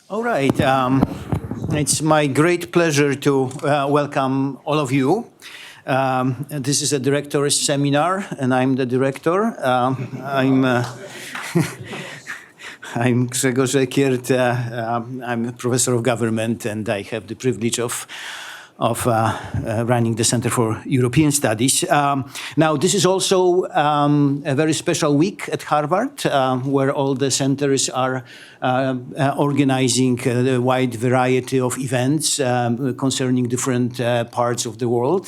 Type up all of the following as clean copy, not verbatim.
All right. It's my great pleasure to welcome all of you. This is a director's seminar, and I'm the director. I'm Grzegorz Ekiert. I'm a professor of government, and I have the privilege of running the Center for European Studies. Now, this is also a very special week at Harvard, where all the centers are organizing a wide variety of events concerning different parts of the world.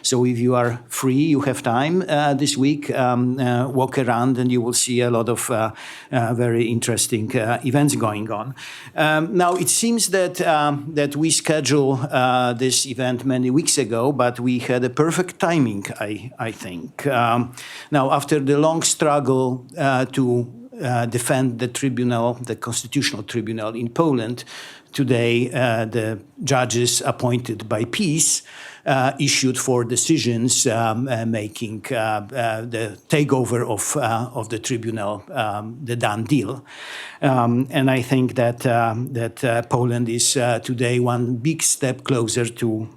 So if you are free, you have time this week, walk around and you will see a lot of very interesting events going on. Now, it seems that we schedule this event many weeks ago, but we had a perfect timing, I think. Now, after the long struggle to defend the tribunal, the constitutional tribunal in Poland, today the judges appointed by peace issued 4 decisions making the takeover of the tribunal the done deal. And I think that Poland is today one big step closer to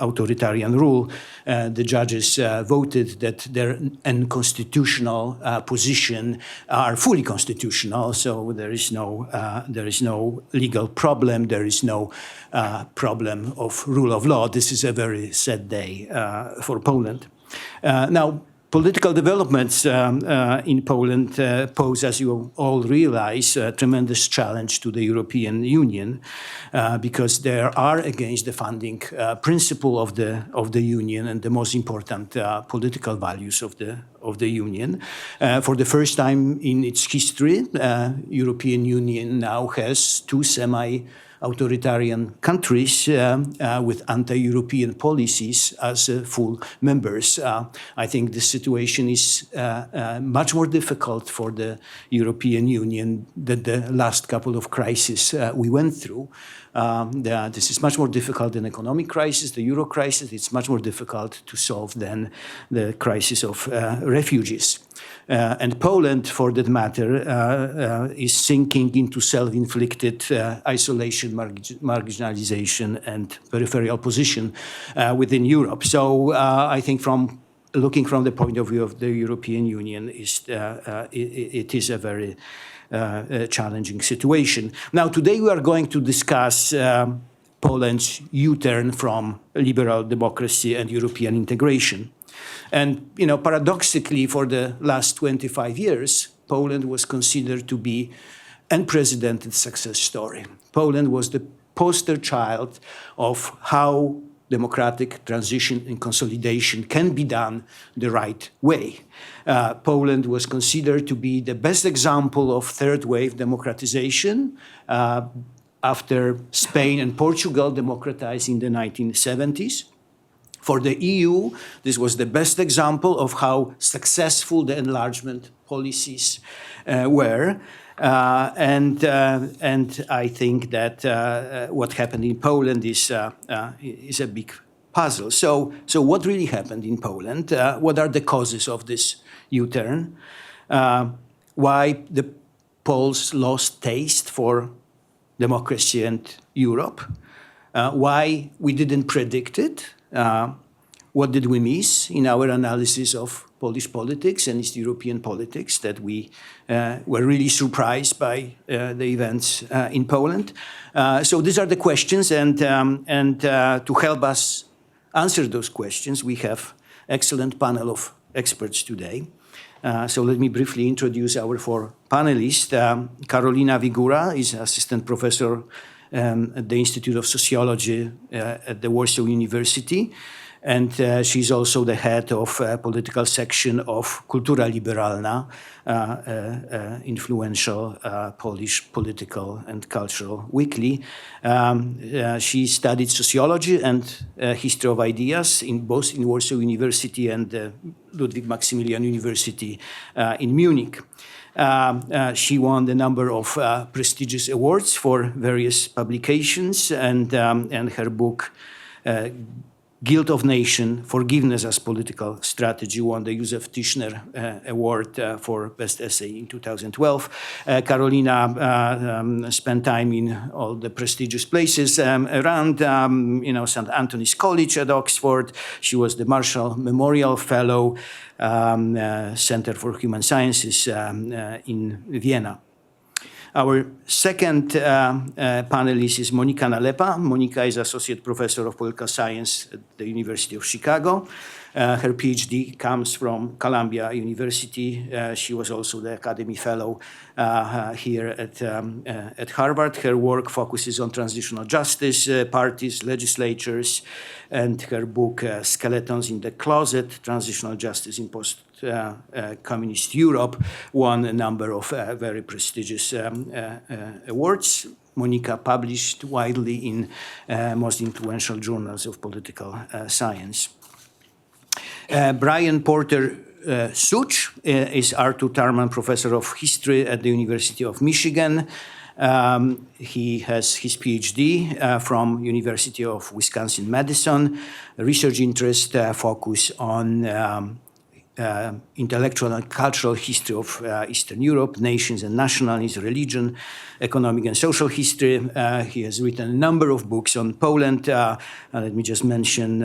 authoritarian rule. The judges voted that their unconstitutional position are fully constitutional, so there is no legal problem. There is no problem of rule of law. This is a very sad day for Poland. Now, political developments in Poland pose, as you all realize, a tremendous challenge to the European Union because they are against the founding principle of the Union and the most important political values of the Union. For the first time in its history, European Union now has 2 semi-authoritarian countries with anti-European policies as full members. I think this situation is much more difficult for the European Union than the last couple of crises we went through. This is much more difficult than economic crisis, the euro crisis. It's much more difficult to solve than the crisis of refugees. And Poland, for that matter, is sinking into self-inflicted isolation, marginalization, and peripheral position within Europe. So I think looking from the point of view of the European Union, it is a very challenging situation. Now, today we are going to discuss Poland's U-turn from liberal democracy and European integration. And, paradoxically, for the last 25 years, Poland was considered to be an unprecedented success story. Poland was the poster child of how democratic transition and consolidation can be done the right way. Poland was considered to be the best example of third-wave democratization after Spain and Portugal democratized in the 1970s. For the EU, this was the best example of how successful the enlargement policies were. And I think that what happened in Poland is a big puzzle. So what really happened in Poland? What are the causes of this U-turn? Why the Poles lost taste for democracy and Europe? Why we didn't predict it? What did we miss in our analysis of Polish politics and East European politics that we were really surprised by the events in Poland? So these are the questions, and to help us answer those questions, we have excellent panel of experts today. So let me briefly introduce our 4 panelists. Karolina Wigura is assistant professor at the Institute of Sociology at the Warsaw University. And she's also the head of political section of Kultura Liberalna, influential Polish political and cultural weekly. She studied sociology and history of ideas both in Warsaw University and Ludwig Maximilian University in Munich. She won a number of prestigious awards for various publications, and her book Guilt of Nation, Forgiveness as Political Strategy, won the Josef Tischner Award for Best Essay in 2012. Carolina spent time in all the prestigious places around, St. Anthony's College at Oxford. She was the Marshall Memorial Fellow, Center for Human Sciences in Vienna. Our second panelist is Monika Nalepa. Monika is Associate Professor of Political Science at the University of Chicago. Her PhD comes from Columbia University. She was also the Academy Fellow here at Harvard. Her work focuses on transitional justice, parties, legislatures, and her book, Skeletons in the Closet, Transitional Justice in Post-Communist Europe, won a number of very prestigious awards. Monika published widely in most influential journals of political science. Brian Porter Such is Arthur Tarman Professor of History at the University of Michigan. He has his PhD from University of Wisconsin-Madison. Research interests focus on intellectual and cultural history of Eastern Europe, nations and nationalism, religion, economic and social history. He has written a number of books on Poland. Let me just mention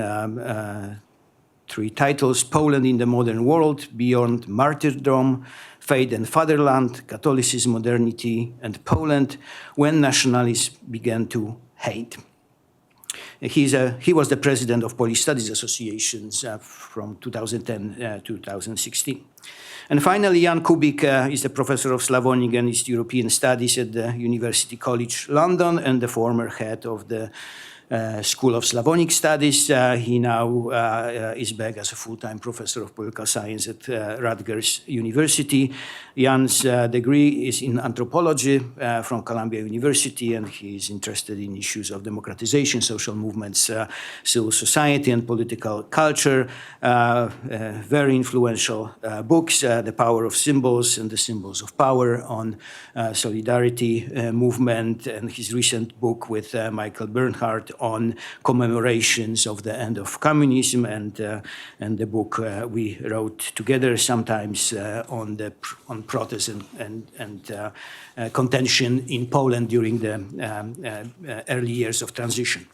three titles: Poland in the Modern World, Beyond Martyrdom, Faith and Fatherland, Catholicism, Modernity, and Poland, When Nationalists Began to Hate. He was the president of Polish Studies Associations from 2010 to 2016. And finally, Jan Kubik is the professor of Slavonic and East European Studies at the University College London and the former head of the School of Slavonic Studies. He now is back as a full-time professor of political science at Rutgers University. Jan's degree is in anthropology from Columbia University, and he is interested in issues of democratization, social movements, civil society, and political culture. Very influential books, The Power of Symbols and the Symbols of Power, on solidarity movement, and his recent book with Michael Bernhardt on commemorations of the end of communism, and the book we wrote together sometimes on protest and contention in Poland during the early years of transition.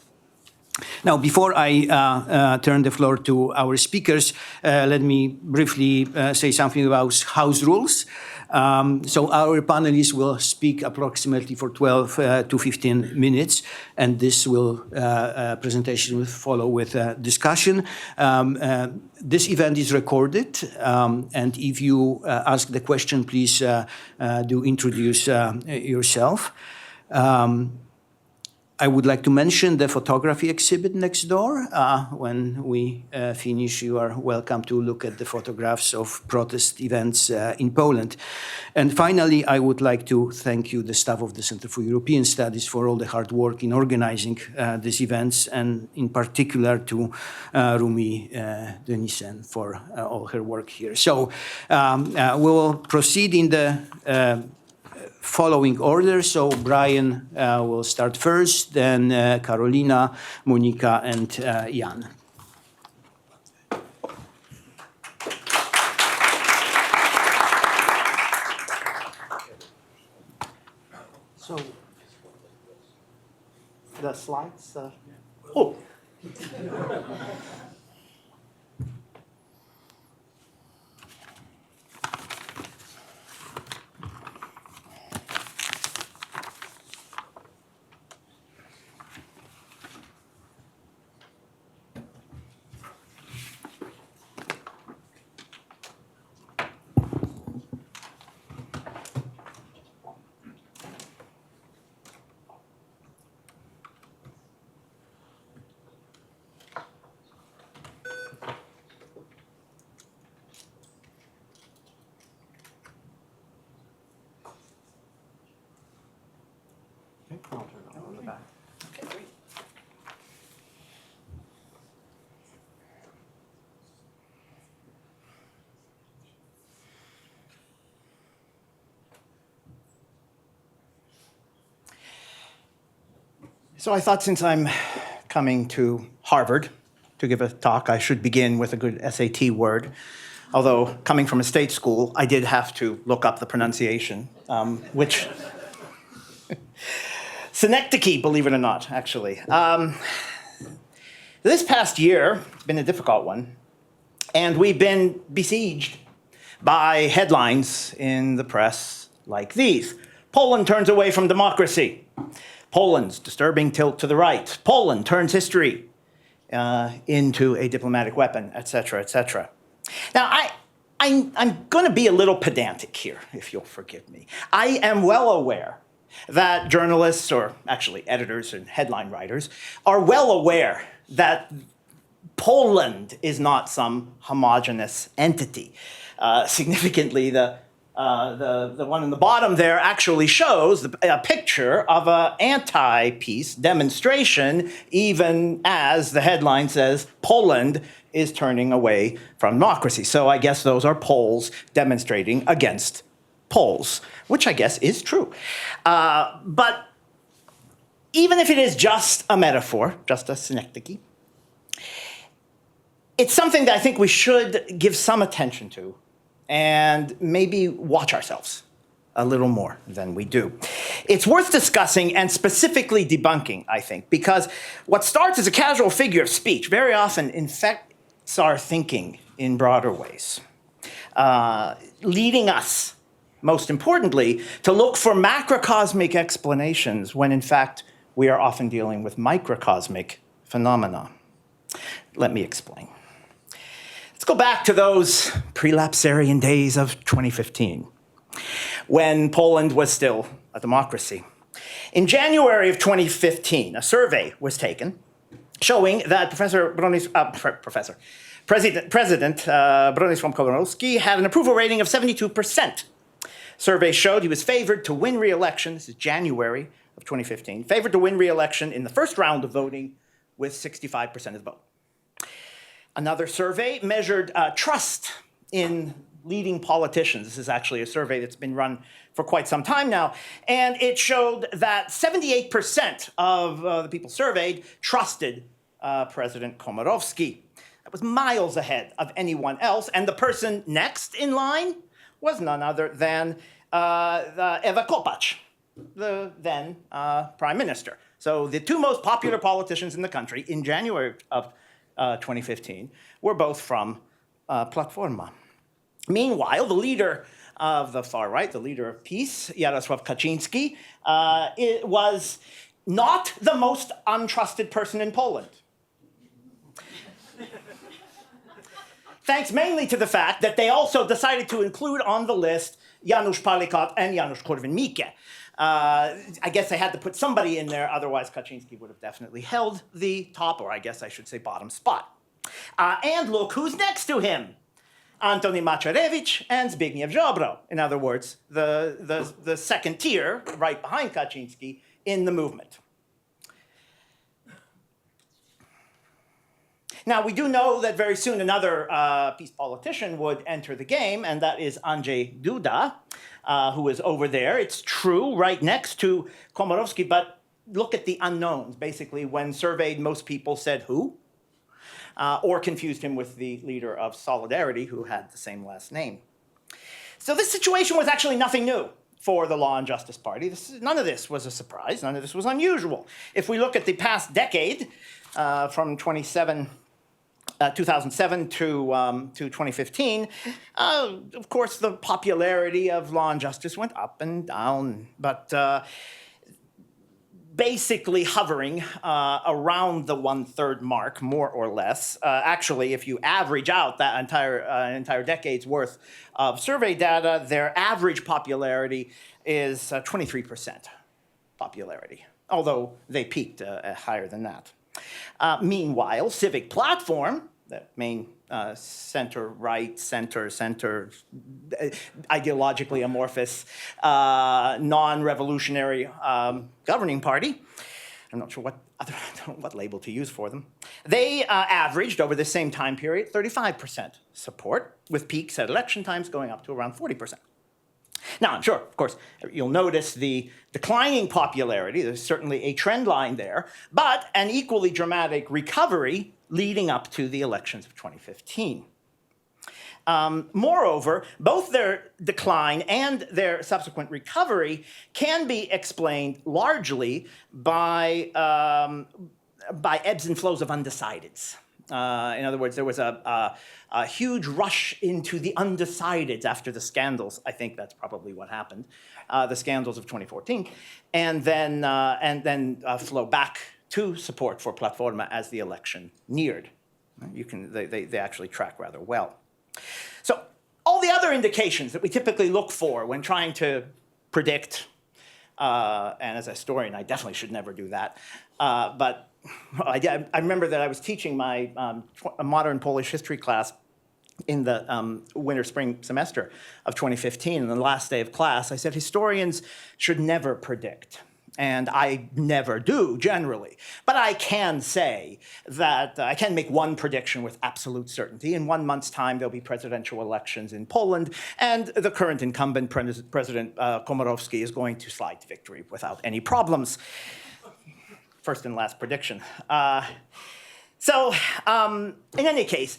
Now, before I turn the floor to our speakers, let me briefly say something about house rules. So our panelists will speak approximately for 12 to 15 minutes, and this presentation will follow with a discussion. This event is recorded, and if you ask the question, please do introduce yourself. I would like to mention the photography exhibit next door. When we finish, you are welcome to look at the photographs of protest events in Poland. And finally, I would like to thank you, the staff of the Center for European Studies, for all the hard work in organizing these events, and in particular to Rumi Denissen for all her work here. So we will proceed in the following order. So Brian will start first, then Carolina, Monika, and Jan. So the slides. Oh. I'll turn it on the back. Okay, great. So I thought, since I'm coming to Harvard, to give a talk, I should begin with a good SAT word. Although, coming from a state school, I did have to look up the pronunciation, which... synecdoche, believe it or not, actually. This past year has been a difficult one, and we've been besieged by headlines in the press like these. Poland turns away from democracy. Poland's disturbing tilt to the right. Poland turns history into a diplomatic weapon, et cetera, et cetera. Now, I'm going to be a little pedantic here, if you'll forgive me. I am well aware that journalists, or actually editors and headline writers, are well aware that Poland is not some homogeneous entity. Significantly, the one in the bottom there actually shows a picture of an anti-peace demonstration, even as the headline says Poland is turning away from democracy. So I guess those are Poles demonstrating against Poles, which I guess is true. But even if it is just a metaphor, just a synecdoche, it's something that I think we should give some attention to and maybe watch ourselves a little more than we do. It's worth discussing and specifically debunking, I think, because what starts as a casual figure of speech very often infects our thinking in broader ways, leading us, most importantly, to look for macrocosmic explanations when, in fact, we are often dealing with microcosmic phenomena. Let me explain. Let's go back to those prelapsarian days of 2015, when Poland was still a democracy. In January of 2015, a survey was taken showing that President Bronisław Komorowski had an approval rating of 72%. Survey showed he was favored to win re-election, this is January of 2015, favored to win re-election in the first round of voting with 65% of the vote. Another survey measured trust in leading politicians. This is actually a survey that's been run for quite some time now, and it showed that 78% of the people surveyed trusted President Komorowski. That was miles ahead of anyone else, and the person next in line was none other than Ewa Kopacz, the then prime minister. So the two most popular politicians in the country in January of 2015 were both from Platforma. Meanwhile, the leader of the far right, the leader of PiS, Jarosław Kaczyński, was not the most untrusted person in Poland. Thanks mainly to the fact that they also decided to include on the list Janusz Palikot and Janusz Korwin-Mikke. I guess they had to put somebody in there, otherwise Kaczynski would have definitely held the top, or I guess I should say bottom spot. And look who's next to him. Antoni Macierewicz and Zbigniew Ziobro. In other words, the second tier, right behind Kaczynski, in the movement. Now, we do know that very soon another PiS politician would enter the game, and that is Andrzej Duda, who is over there. It's true, right next to Komorowski, but look at the unknowns. Basically, when surveyed, most people said who? Or confused him with the leader of Solidarity, who had the same last name. So this situation was actually nothing new for the Law and Justice Party. None of this was a surprise. None of this was unusual. If we look at the past decade, from 2007 to 2015, of course, the popularity of Law and Justice went up and down, but basically hovering around the 1/3 mark, more or less. Actually, if you average out that entire decade's worth of survey data, their average popularity is 23% popularity, although they peaked higher than that. Meanwhile, Civic Platform, that main center-right, center, ideologically amorphous, non-revolutionary governing party, I'm not sure what label to use for them, they averaged over the same time period 35% support, with peaks at election times going up to around 40%. Now, I'm sure, of course, you'll notice the declining popularity. There's certainly a trend line there, but an equally dramatic recovery leading up to the elections of 2015. Moreover, both their decline and their subsequent recovery can be explained largely by ebbs and flows of undecideds. In other words, there was a huge rush into the undecideds after the scandals. I think that's probably what happened, the scandals of 2014, and then flow back to support for Plataforma as the election neared. They actually track rather well. So all the other indications that we typically look for when trying to predict, and as a historian, I definitely should never do that, but I remember that I was teaching my modern Polish history class in the winter-spring semester of 2015, and the last day of class, I said historians should never predict. And I never do, generally. But I can say that I can make one prediction with absolute certainty. In 1 month's time, there'll be presidential elections in Poland, and the current incumbent President Komorowski is going to slide to victory without any problems. First and last prediction. In any case,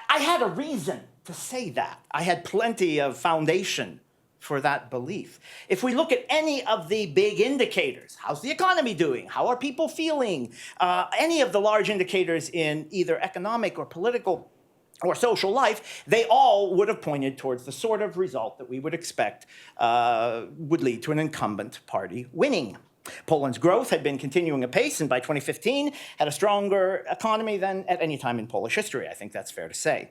I had a reason to say that. I had plenty of foundation for that belief. If we look at any of the big indicators, how's the economy doing? How are people feeling? Any of the large indicators in either economic or political or social life, they all would have pointed towards the sort of result that we would expect would lead to an incumbent party winning. Poland's growth had been continuing apace, and by 2015 had a stronger economy than at any time in Polish history. I think that's fair to say.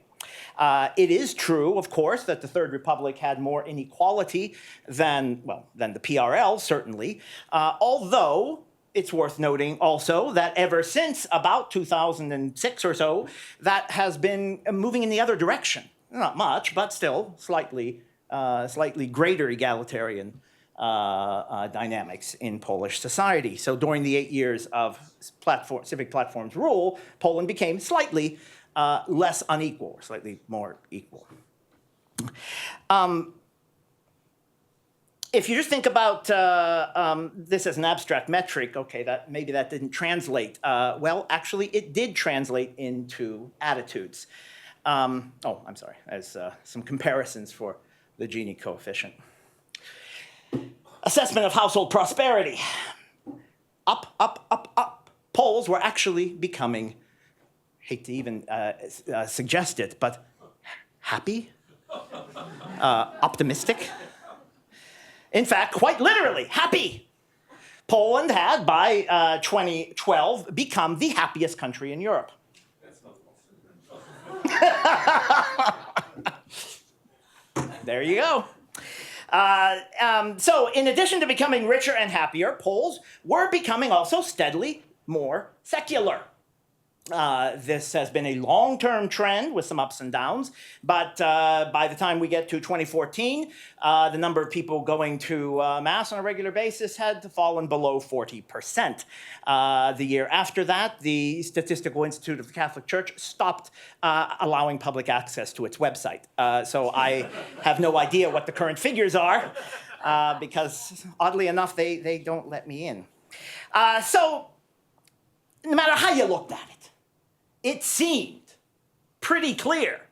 It is true, of course, that the Third Republic had more inequality than the PRL, certainly, although it's worth noting also that ever since about 2006 or so, that has been moving in the other direction. Not much, but still slightly greater egalitarian dynamics in Polish society. So during the 8 years of Civic Platform's rule, Poland became slightly less unequal, slightly more equal. If you just think about this as an abstract metric, okay, maybe that didn't translate. Well, actually, it did translate into attitudes. I'm sorry, there's some comparisons for the Gini coefficient. Assessment of household prosperity. Up, up, up, up. Poles were actually becoming, hate to even suggest it, but happy, optimistic. In fact, quite literally, happy. Poland had, by 2012, become the happiest country in Europe. That's not possible. There you go. So in addition to becoming richer and happier, Poles were becoming also steadily more secular. This has been a long-term trend with some ups and downs, but by the time we get to 2014, the number of people going to Mass on a regular basis had fallen below 40%. The year after that, the Statistical Institute of the Catholic Church stopped allowing public access to its website. So I have no idea what the current figures are, because oddly enough, they don't let me in. So no matter how you looked at it, it seemed pretty clear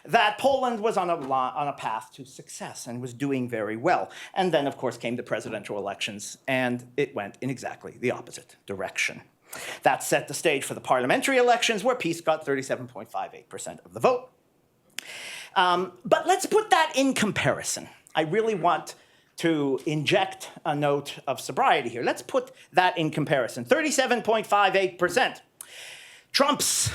that Poland was on a path to success and was doing very well. And then, of course, came the presidential elections, and it went in exactly the opposite direction. That set the stage for the parliamentary elections, where PiS got 37.58% of the vote. But let's put that in comparison. I really want to inject a note of sobriety here. Let's put that in comparison. 37.58%. Trump's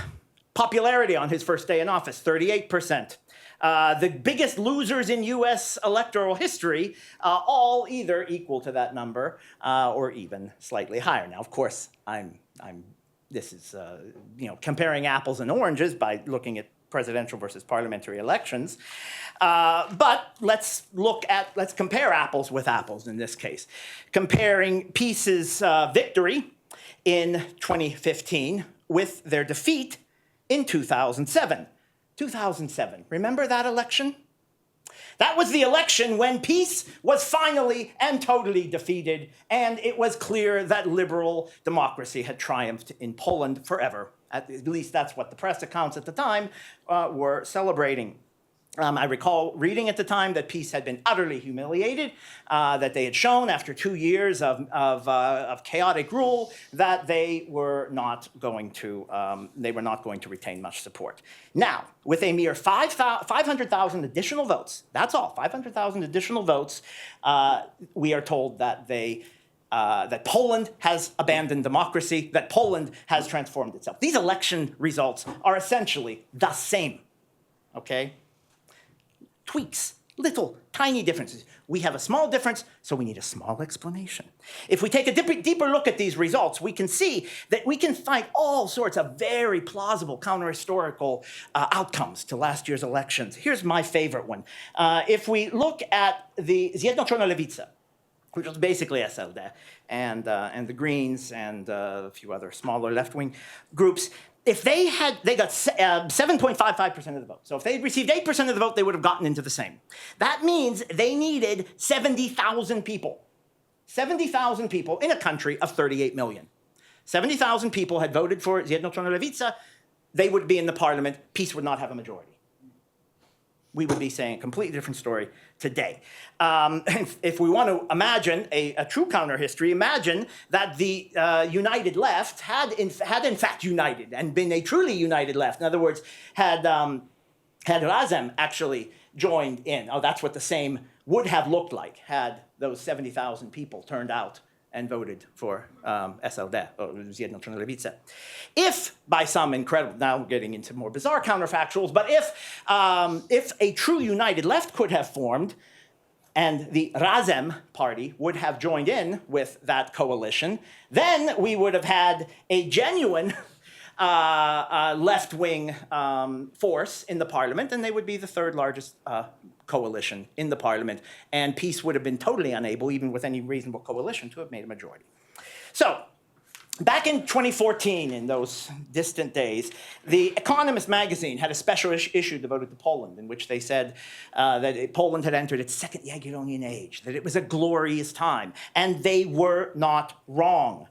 popularity on his first day in office, 38%. The biggest losers in U.S. electoral history, all either equal to that number or even slightly higher. Now, of course, this is comparing apples and oranges by looking at presidential versus parliamentary elections. But let's compare apples with apples in this case. Comparing PiS's victory in 2015 with their defeat in 2007. 2007, remember that election? That was the election when peace was finally and totally defeated, and it was clear that liberal democracy had triumphed in Poland forever. At least that's what the press accounts at the time were celebrating. I recall reading at the time that peace had been utterly humiliated, that they had shown after 2 years of chaotic rule that they were not going to retain much support. Now, with a mere 500,000 additional votes, that's all, 500,000 additional votes, we are told that that Poland has abandoned democracy, that Poland has transformed itself. These election results are essentially the same, okay? Tweaks, little, tiny differences. We have a small difference, so we need a small explanation. If we take a deeper look at these results, we can see that we can find all sorts of very plausible counter-historical outcomes to last year's elections. Here's my favorite one. If we look at the Zjednoczona Lewica, which was basically SLD, and the Greens and a few other smaller left-wing groups, if they got 7.55% of the vote. So if they received 8% of the vote, they would have gotten into the same. That means they needed 70,000 people. 70,000 people in a country of 38 million. 70,000 people had voted for Zjednoczona Lewica. They would be in the parliament. PiS would not have a majority. We would be saying a completely different story today. If we want to imagine a true counter-history, imagine that the united left had in fact united and been a truly united left. In other words, had Razem actually joined in. Oh, that's what the same would have looked like had those 70,000 people turned out and voted for SLD, or Zjednoczona Lewica. If, by some incredible, now getting into more bizarre counterfactuals, but if a true united left could have formed, and the Razem party would have joined in with that coalition, then we would have had a genuine left-wing force in the parliament, and they would be the third largest coalition in the parliament, and PiS would have been totally unable, even with any reasonable coalition, to have made a majority. So, back in 2014, in those distant days, The Economist magazine had a special issue devoted to Poland, in which they said that Poland had entered its second Jagiellonian age, that it was a glorious time, and they were not wrong.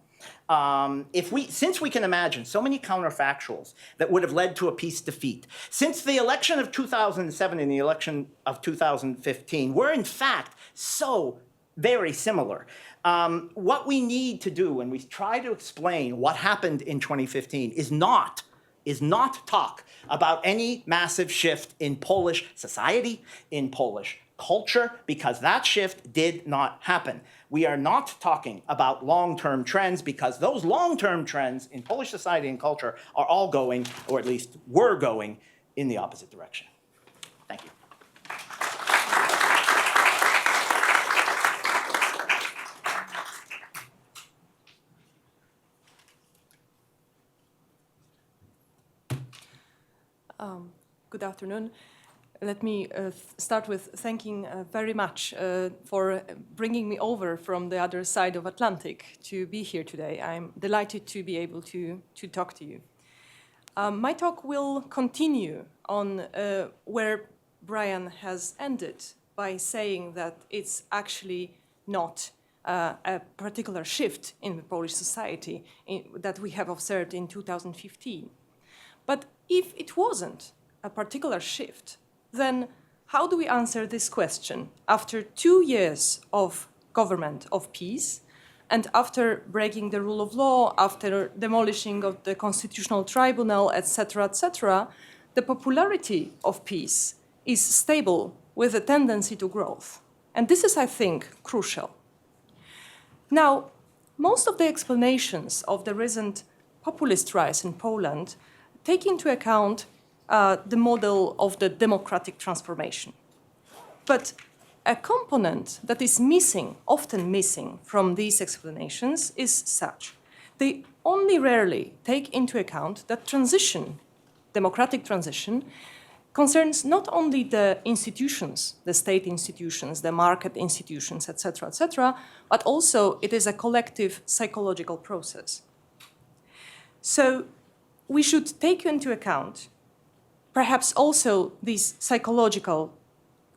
Since we can imagine so many counterfactuals that would have led to a PiS defeat, since the election of 2007 and the election of 2015 were in fact so very similar, what we need to do when we try to explain what happened in 2015 is not talk about any massive shift in Polish society, in Polish culture, because that shift did not happen. We are not talking about long-term trends, because those long-term trends in Polish society and culture are all going, or at least were going, in the opposite direction. Thank you. Good afternoon. Let me start with thanking very much for bringing me over from the other side of Atlantic to be here today. I'm delighted to be able to talk to you. My talk will continue on where Brian has ended by saying that it's actually not a particular shift in the Polish society that we have observed in 2015. But if it wasn't a particular shift, then how do we answer this question after 2 years of government of PiS, and after breaking the rule of law, after demolishing of the Constitutional Tribunal, etc., the popularity of PiS is stable with a tendency to growth. And this is, I think, crucial. Now, most of the explanations of the recent populist rise in Poland take into account the model of the democratic transformation. But a component that is missing, often missing from these explanations is such. They only rarely take into account that transition, democratic transition, concerns not only the institutions, the state institutions, the market institutions, etc., but also it is a collective psychological process. So we should take into account perhaps also these psychological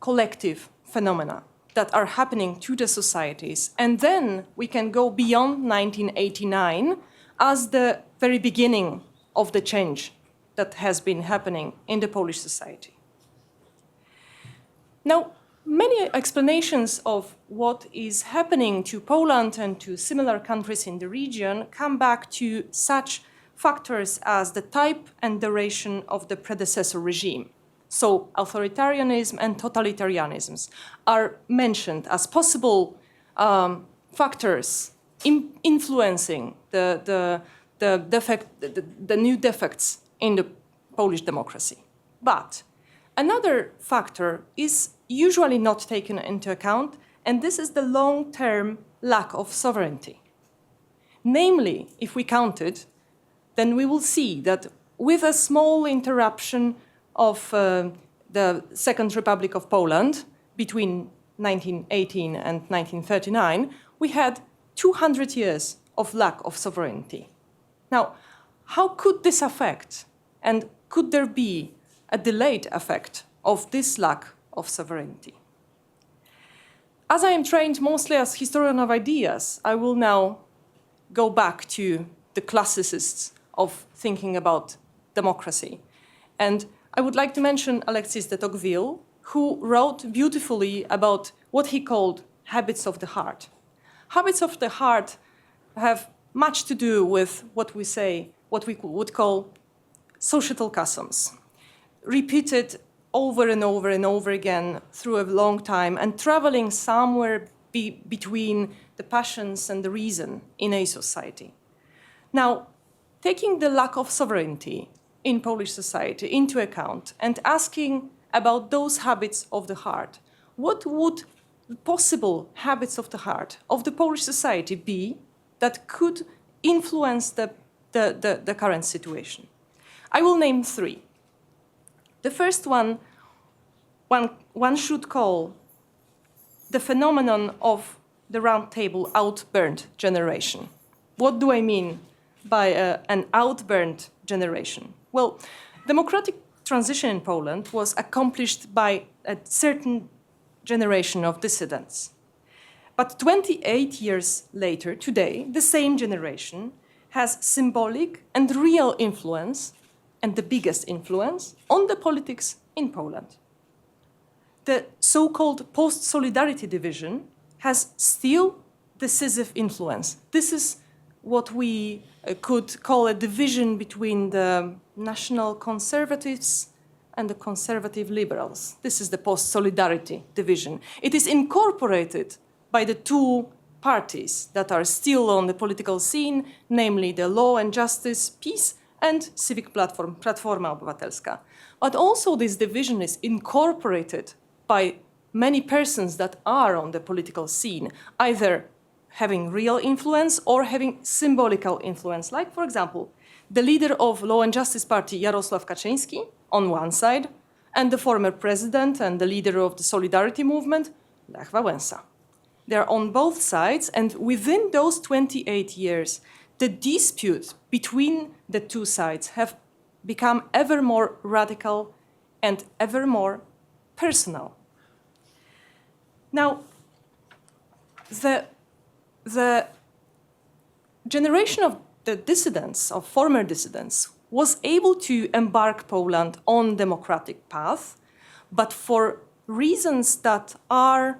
collective phenomena that are happening to the societies. And then we can go beyond 1989 as the very beginning of the change that has been happening in the Polish society. Now, many explanations of what is happening to Poland and to similar countries in the region come back to such factors as the type and duration of the predecessor regime. So authoritarianism and totalitarianisms are mentioned as possible factors influencing the new defects in the Polish democracy. But another factor is usually not taken into account, and this is the long-term lack of sovereignty. Namely, if we count it, then we will see that with a small interruption of the Second Republic of Poland between 1918 and 1939, we had 200 years of lack of sovereignty. Now, how could this affect, and could there be a delayed effect of this lack of sovereignty? As I am trained mostly as historian of ideas, I will now go back to the classicists of thinking about democracy. And I would like to mention Alexis de Tocqueville, who wrote beautifully about what he called habits of the heart. Habits of the heart have much to do with what we would call societal customs, repeated over and over and over again through a long time and traveling somewhere between the passions and the reason in a society. Now, taking the lack of sovereignty in Polish society into account and asking about those habits of the heart, what would possible habits of the heart of the Polish society be that could influence the current situation? I will name three. The first one should call the phenomenon of the Round Table outburned generation. What do I mean by an outburned generation? Well, democratic transition in Poland was accomplished by a certain generation of dissidents. But 28 years later, today, the same generation has symbolic and real influence, and the biggest influence, on the politics in Poland. The so-called post-solidarity division has still decisive influence. This is what we could call a division between the national conservatives and the conservative liberals. This is the post-solidarity division. It is incorporated by the two parties that are still on the political scene, namely the Law and Justice, PiS, and Civic Platform, Platforma Obywatelska. But also this division is incorporated by many persons that are on the political scene, either having real influence or having symbolical influence, like, for example, the leader of Law and Justice Party, Jarosław Kaczyński, on one side, and the former president and the leader of the Solidarity Movement, Lech Wałęsa. They're on both sides, and within those 28 years, the dispute between the two sides have become ever more radical and ever more personal. Now, the generation of the dissidents, of former dissidents, was able to embark Poland on democratic path, but for reasons that are,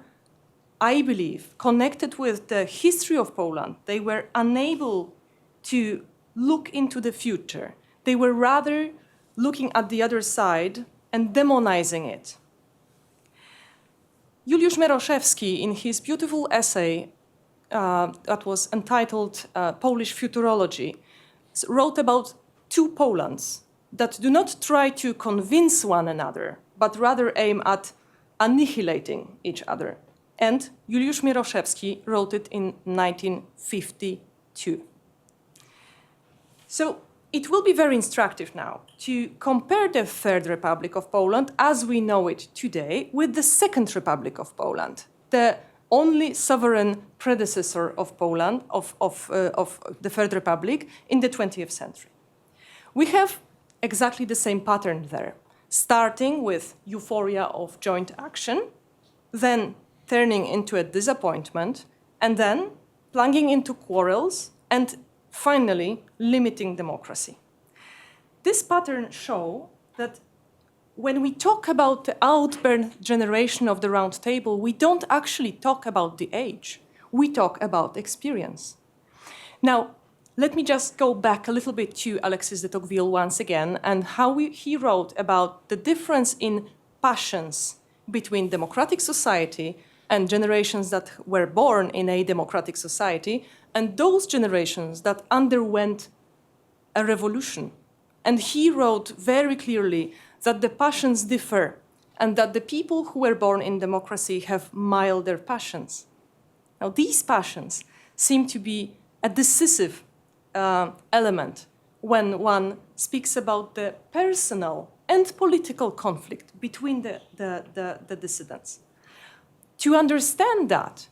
I believe, connected with the history of Poland, they were unable to look into the future. They were rather looking at the other side and demonizing it. Juliusz Mieroszewski, in his beautiful essay that was entitled Polish Futurology, wrote about two Polands that do not try to convince one another, but rather aim at annihilating each other. And Juliusz Mieroszewski wrote it in 1952. So it will be very instructive now to compare the Third Republic of Poland as we know it today with the Second Republic of Poland, the only sovereign predecessor of Poland, of the Third Republic in the 20th century. We have exactly the same pattern there. starting with euphoria of joint action, then turning into a disappointment, and then plunging into quarrels, and finally limiting democracy. This pattern shows that when we talk about the outburn generation of the Round Table, we don't actually talk about the age. We talk about experience. Now, let me just go back a little bit to Alexis de Tocqueville once again and how he wrote about the difference in passions between democratic society and generations that were born in a democratic society and those generations that underwent a revolution. And he wrote very clearly that the passions differ and that the people who were born in democracy have milder passions. Now, these passions seem to be a decisive element when one speaks about the personal and political conflict between the dissidents. To understand that,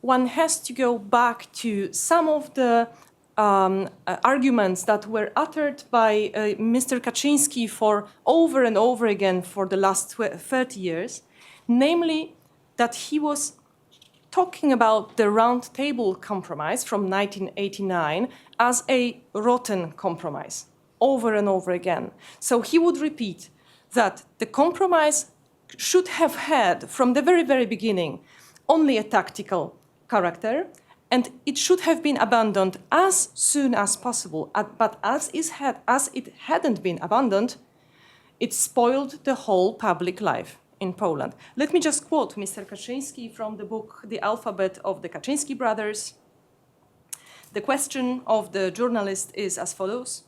one has to go back to some of the arguments that were uttered by Mr. Kaczynski for over and over again for the last 30 years, namely that he was talking about the Round Table Compromise from 1989 as a rotten compromise, over and over again. So he would repeat that the compromise should have had, from the very, very beginning, only a tactical character, and it should have been abandoned as soon as possible. But as it hadn't been abandoned, it spoiled the whole public life in Poland. Let me just quote Mr. Kaczynski from the book The Alphabet of the Kaczynski Brothers. The question of the journalist is as follows: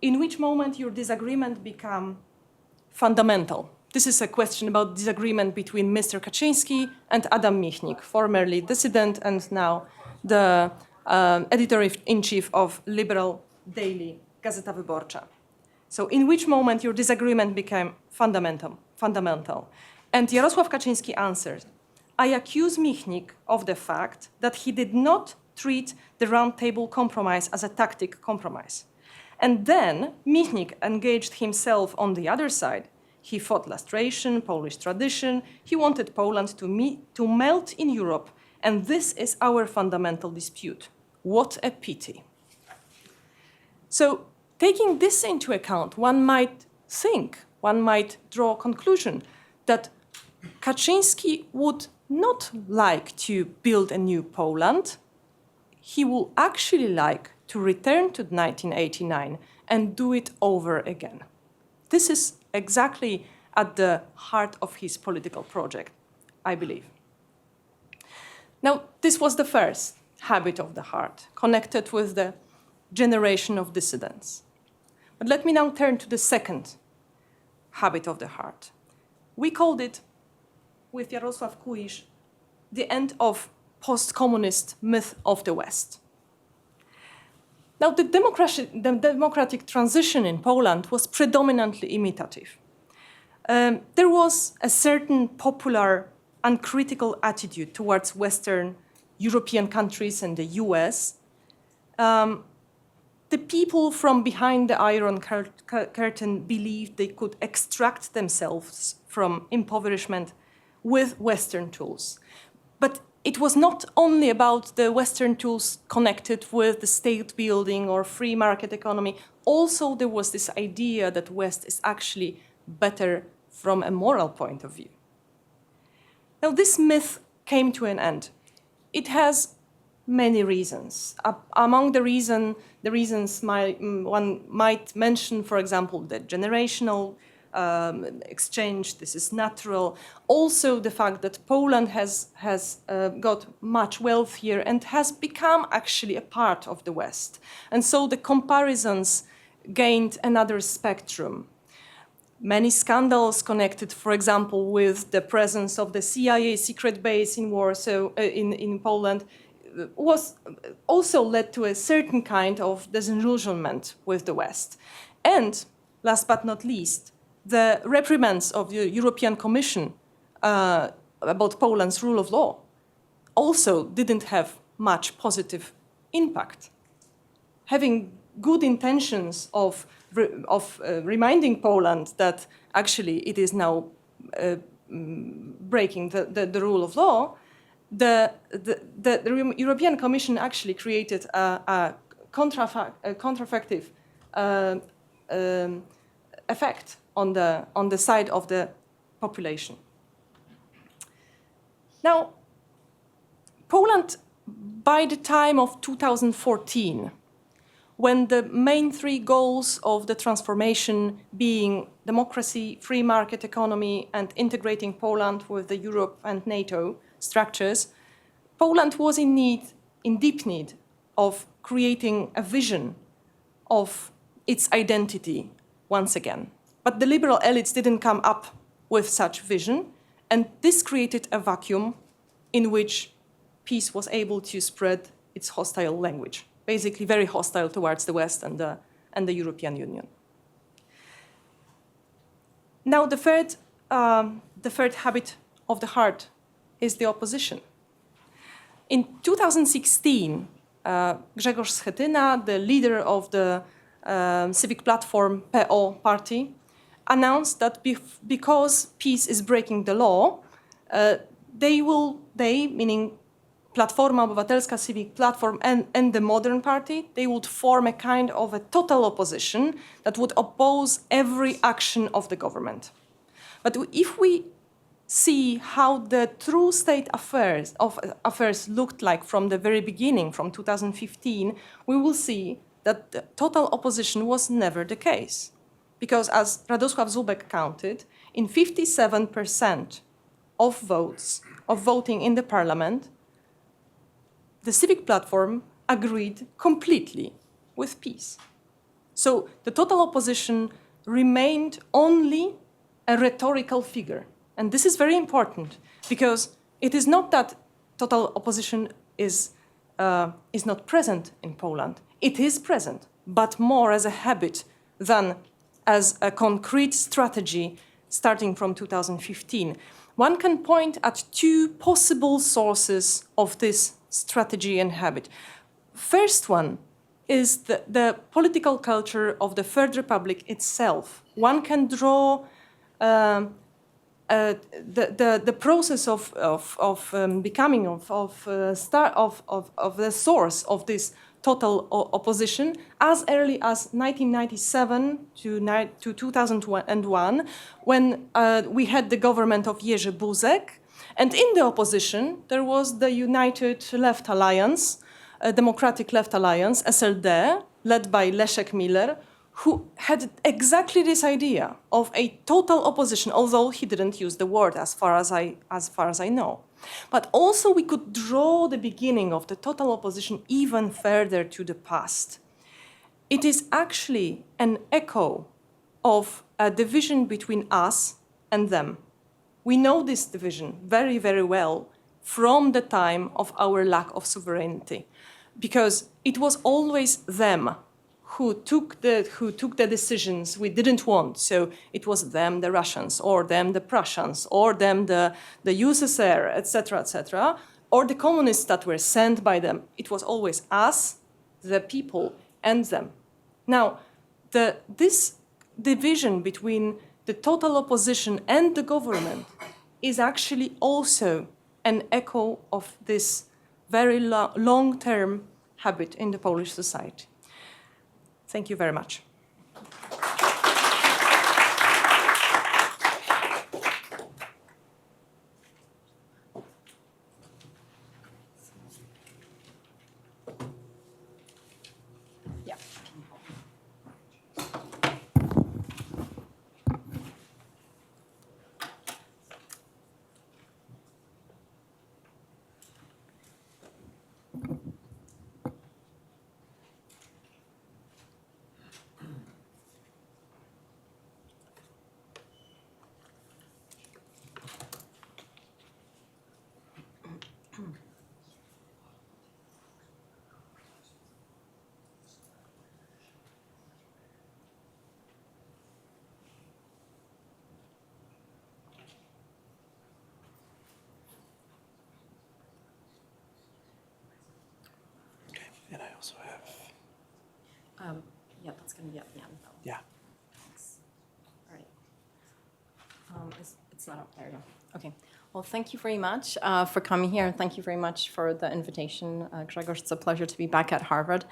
in which moment your disagreement become fundamental? This is a question about disagreement between Mr. Kaczynski and Adam Michnik, formerly dissident and now the editor-in-chief of liberal daily Gazeta Wyborcza. So in which moment your disagreement became fundamental? And Jarosław Kaczyński answered, I accuse Michnik of the fact that he did not treat the Round Table Compromise as a tactic compromise. And then Michnik engaged himself on the other side. He fought lustration, Polish tradition. He wanted Poland to melt in Europe. And this is our fundamental dispute. What a pity. So taking this into account, one might draw a conclusion that Kaczynski would not like to build a new Poland. He would actually like to return to 1989 and do it over again. This is exactly at the heart of his political project, I believe. Now, this was the first habit of the heart, connected with the generation of dissidents. But let me now turn to the second habit of the heart. We called it, with Jarosław Kuisz, the end of post-communist myth of the West. Now, the democratic transition in Poland was predominantly imitative. There was a certain popular, uncritical attitude towards Western European countries and the US. The people from behind the Iron Curtain believed they could extract themselves from impoverishment with Western tools. But it was not only about the Western tools connected with the state building or free market economy. Also, there was this idea that West is actually better from a moral point of view. Now, this myth came to an end. It has many reasons. Among the reasons one might mention, for example, the generational exchange. This is natural. Also, the fact that Poland has got much wealthier and has become actually a part of the West. And so the comparisons gained another spectrum. Many scandals connected, for example, with the presence of the CIA secret base in Warsaw, in Poland, was also led to a certain kind of disillusionment with the West. And last but not least, the reprimands of the European Commission about Poland's rule of law also didn't have much positive impact. Having good intentions of reminding Poland that actually it is now breaking the rule of law, the European Commission actually created a contrafactive effect on the side of the population. Now, Poland, by the time of 2014, when the main three goals of the transformation being democracy, free market economy, and integrating Poland with the Europe and NATO structures, Poland was in deep need of creating a vision of its identity once again. But the liberal elites didn't come up with such vision, and this created a vacuum in which peace was able to spread its hostile language, basically very hostile towards the West and the European Union. Now, the third habit of the heart is the opposition. In 2016, Grzegorz Schetyna, the leader of the civic platform PO party, announced that because peace is breaking the law, they, meaning Platforma Obywatelska, Civic Platform, and the Modern Party, they would form a kind of a total opposition that would oppose every action of the government. But if we see how the true state affairs looked like from the very beginning, from 2015, we will see that the total opposition was never the case. Because as Radosław Zubek counted, in 57% of voting in the parliament, the civic platform agreed completely with peace. So the total opposition remained only a rhetorical figure. And this is very important because it is not that total opposition is not present in Poland. It is present, but more as a habit than as a concrete strategy starting from 2015. One can point at two possible sources of this strategy and habit. First one is the political culture of the Third Republic itself. One can draw the process of becoming of the source of this total opposition as early as 1997 to 2001, when we had the government of Jerzy Buzek. And in the opposition, there was the United Left Alliance, Democratic Left Alliance, SLD, led by Leszek Miller, who had exactly this idea of a total opposition, although he didn't use the word as far as I know. But also we could draw the beginning of the total opposition even further to the past. It is actually an echo of a division between us and them. We know this division very, very well from the time of our lack of sovereignty, because it was always them who took the decisions we didn't want. So it was them, the Russians, or them, the Prussians, or them, the USSR, etc., or the communists that were sent by them. It was always us, the people, and them. Now, this division between the total opposition and the government is actually also an echo of this very long-term habit in the Polish society. Thank you very much. And I also have. Yeah, that's going to be at the end, though. Yeah. Thanks. All right. It's not up there. No. Okay. Well, thank you very much for coming here, and thank you very much for the invitation, Grzegorz. It's a pleasure to be back at Harvard.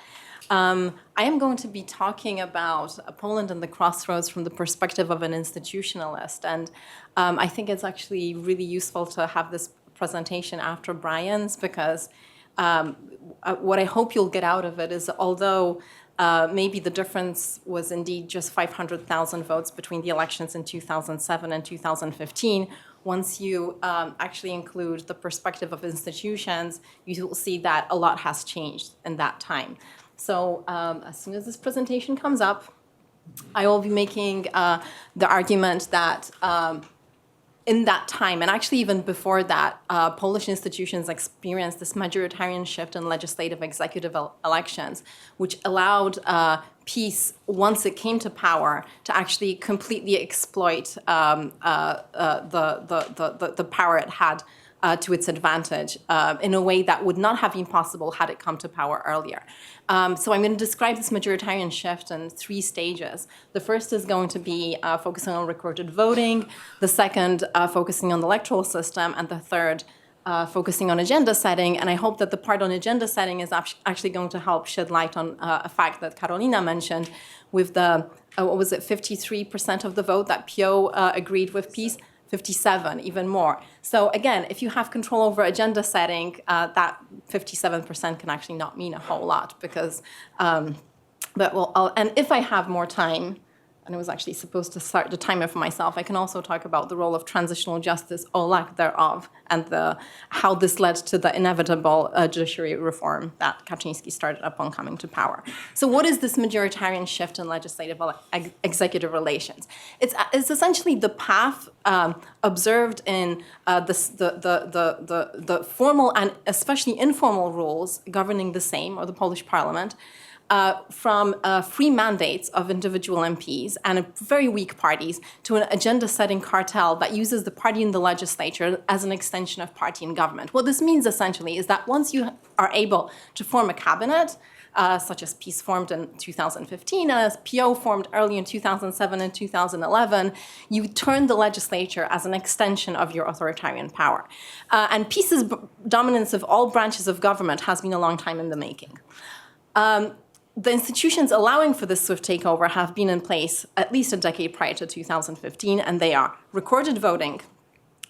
I am going to be talking about Poland and the Crossroads from the perspective of an institutionalist, and I think it's actually really useful to have this presentation after Brian's, because what I hope you'll get out of it is, although maybe the difference was indeed just 500,000 votes between the elections in 2007 and 2015, once you actually include the perspective of institutions, you will see that a lot has changed in that time. So as soon as this presentation comes up, I will be making the argument that in that time, and actually even before that, Polish institutions experienced this majoritarian shift in legislative executive elections, which allowed PiS, once it came to power, to actually completely exploit the power it had to its advantage in a way that would not have been possible had it come to power earlier. So I'm going to describe this majoritarian shift in 3 stages. The first is going to be focusing on recorded voting, the second focusing on the electoral system, and the third focusing on agenda setting. And I hope that the part on agenda setting is actually going to help shed light on a fact that Karolina mentioned with the, 53% of the vote that PO agreed with PiS? 57, even more. So again, if you have control over agenda setting, that 57% can actually not mean a whole lot, because, and if I have more time, and I was actually supposed to start the timer for myself, I can also talk about the role of transitional justice or lack thereof, and how this led to the inevitable judiciary reform that Kaczyński started upon coming to power. So what is this majoritarian shift in legislative executive relations? It's essentially the path observed in the formal and especially informal rules governing the Sejm, or the Polish parliament, from free mandates of individual MPs and very weak parties to an agenda-setting cartel that uses the party in the legislature as an extension of party in government. What this means essentially is that once you are able to form a cabinet, such as PiS formed in 2015, as PO formed early in 2007 and 2011, you turn the legislature as an extension of your authoritarian power. And PiS's dominance of all branches of government has been a long time in the making. The institutions allowing for this swift takeover have been in place at least a decade prior to 2015, and they are recorded voting,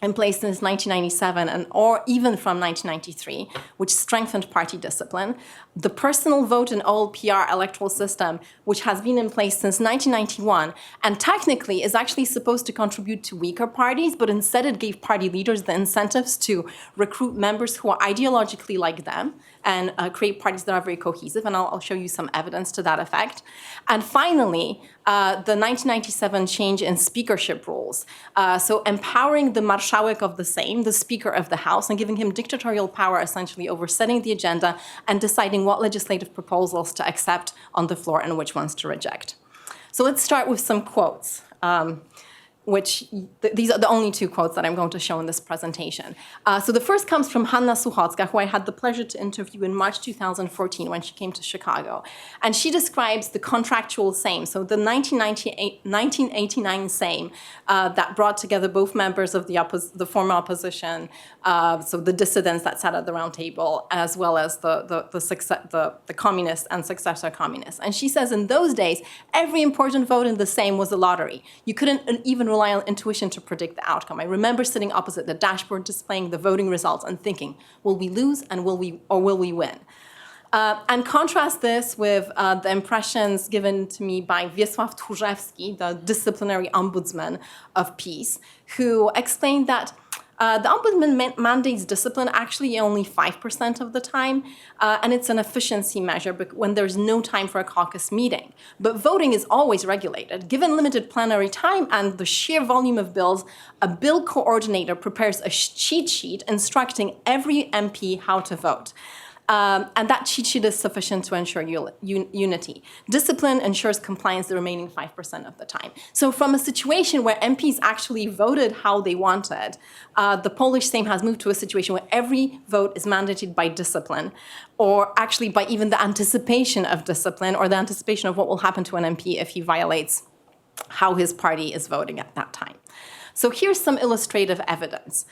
in place since 1997 or even from 1993, which strengthened party discipline. The personal vote and OLPR electoral system, which has been in place since 1991, and technically is actually supposed to contribute to weaker parties, but instead it gave party leaders the incentives to recruit members who are ideologically like them and create parties that are very cohesive, and I'll show you some evidence to that effect. And finally, the 1997 change in speakership rules. So empowering the Marszałek of the Sejm, the Speaker of the House, and giving him dictatorial power essentially over setting the agenda and deciding what legislative proposals to accept on the floor and which ones to reject. So let's start with some quotes. These are the only 2 quotes that I'm going to show in this presentation. So the first comes from Hanna Suchocka, who I had the pleasure to interview in March 2014 when she came to Chicago. And she describes the contractual Sejm, so the 1989 Sejm that brought together both members of the former opposition, so the dissidents that sat at the round table, as well as the communists and successor communists. And she says in those days, every important vote in the Sejm was a lottery. You couldn't even rely on intuition to predict the outcome. I remember sitting opposite the dashboard displaying the voting results and thinking, will we lose and will we win? And contrast this with the impressions given to me by Wiesław Tchórzewski, the disciplinary ombudsman of PiS, who explained that the ombudsman mandates discipline actually only 5% of the time, and it's an efficiency measure when there's no time for a caucus meeting. But voting is always regulated. Given limited plenary time and the sheer volume of bills, a bill coordinator prepares a cheat sheet instructing every MP how to vote. And that cheat sheet is sufficient to ensure unity. Discipline ensures compliance the remaining 5% of the time. So from a situation where MPs actually voted how they wanted, the Polish Sejm has moved to a situation where every vote is mandated by discipline, or actually by even the anticipation of discipline, or the anticipation of what will happen to an MP if he violates how his party is voting at that time. So here's some illustrative evidence.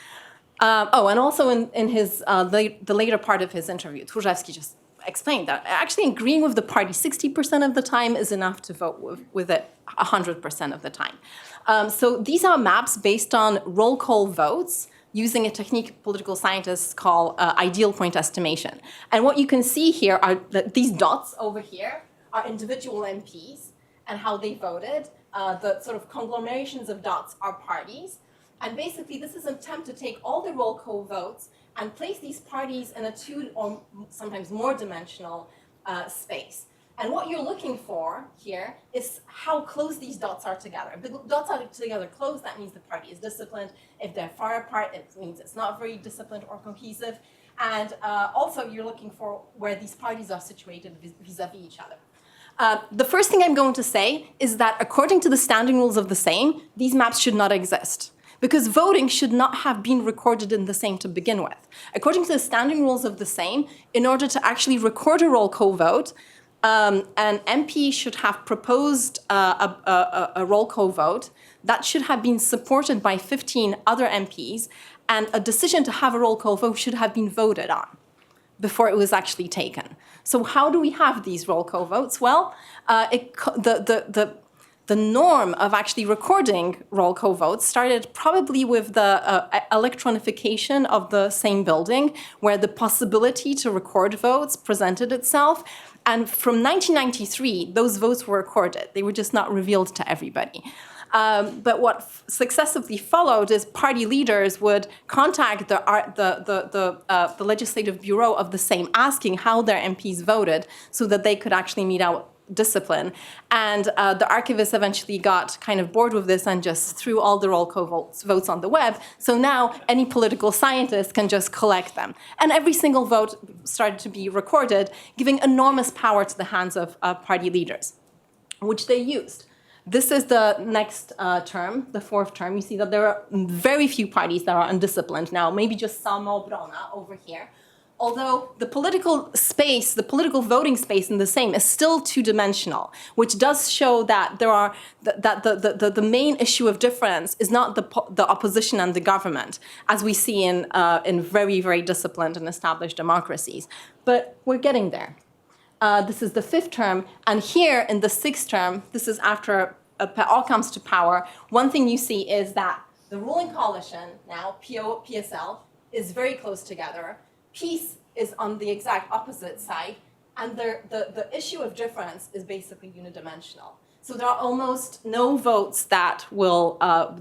And also in his the later part of his interview, Tchórzewski just explained that actually agreeing with the party 60% of the time is enough to vote with it 100% of the time. So these are maps based on roll call votes using a technique political scientists call ideal point estimation. And what you can see here are these dots over here are individual MPs and how they voted. The sort of conglomerations of dots are parties. And basically, this is an attempt to take all the roll call votes and place these parties in a two or sometimes more dimensional space. And what you're looking for here is how close these dots are together. If the dots are together close, that means the party is disciplined. If they're far apart, it means it's not very disciplined or cohesive. And also, you're looking for where these parties are situated vis-a-vis each other. The first thing I'm going to say is that according to the standing rules of the Sejm, these maps should not exist, because voting should not have been recorded in the Sejm to begin with. According to the standing rules of the Sejm, in order to actually record a roll call vote, an MP should have proposed a roll call vote that should have been supported by 15 other MPs, and a decision to have a roll call vote should have been voted on before it was actually taken. So how do we have these roll call votes? Well, the norm of actually recording roll call votes started probably with the electronification of the same building, where the possibility to record votes presented itself. And from 1993, those votes were recorded. They were just not revealed to everybody. But what successively followed is party leaders would contact the legislative bureau of the Sejm, asking how their MPs voted so that they could actually mete out discipline. And the archivists eventually got kind of bored with this and just threw all the roll call votes on the web. So now any political scientist can just collect them. And every single vote started to be recorded, giving enormous power to the hands of party leaders, which they used. This is the next term, the fourth term. You see that there are very few parties that are undisciplined now, maybe just Samoobrona over here. Although the political space, the political voting space in the Sejm is still two-dimensional, which does show that there are the main issue of difference is not the opposition and the government, as we see in very, very disciplined and established democracies. But we're getting there. This is the fifth term, and here in the sixth term, this is after PO comes to power. One thing you see is that the ruling coalition now, PO, PSL, is very close together. Peace is on the exact opposite side, and the issue of difference is basically unidimensional. So there are almost no votes that will there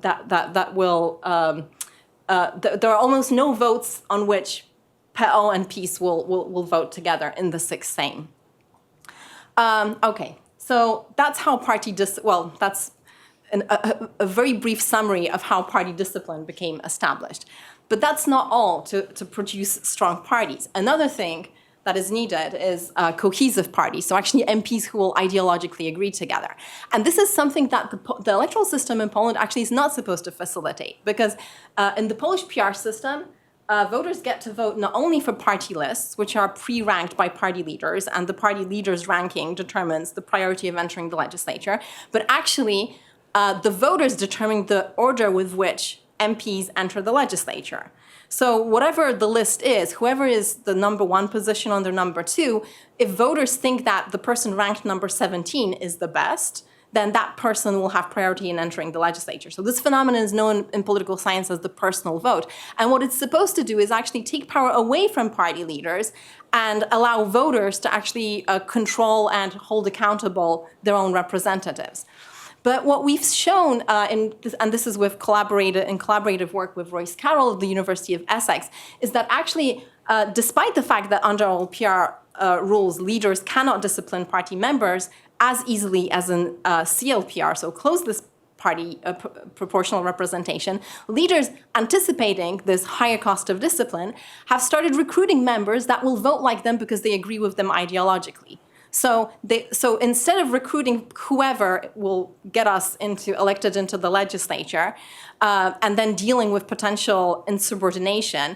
are almost no votes on which PO and Peace will vote together in the sixth Sejm. Okay, so that's how that's a very brief summary of how party discipline became established. But that's not all to produce strong parties. Another thing that is needed is cohesive parties, so actually MPs who will ideologically agree together. And this is something that the electoral system in Poland actually is not supposed to facilitate, because in the Polish PR system, voters get to vote not only for party lists, which are pre-ranked by party leaders, and the party leaders' ranking determines the priority of entering the legislature, but actually the voters determine the order with which MPs enter the legislature. So whatever the list is, whoever is the number one position on the number two, if voters think that the person ranked number 17 is the best, then that person will have priority in entering the legislature. So this phenomenon is known in political science as the personal vote. And what it's supposed to do is actually take power away from party leaders and allow voters to actually control and hold accountable their own representatives. But what we've shown, and this is with collaborative work with Royce Carroll of the University of Essex, is that actually, despite the fact that under all PR rules, leaders cannot discipline party members as easily as in CLPR, so closed list party proportional representation, leaders anticipating this higher cost of discipline have started recruiting members that will vote like them because they agree with them ideologically. So instead of recruiting whoever will get us elected into the legislature, and then dealing with potential insubordination,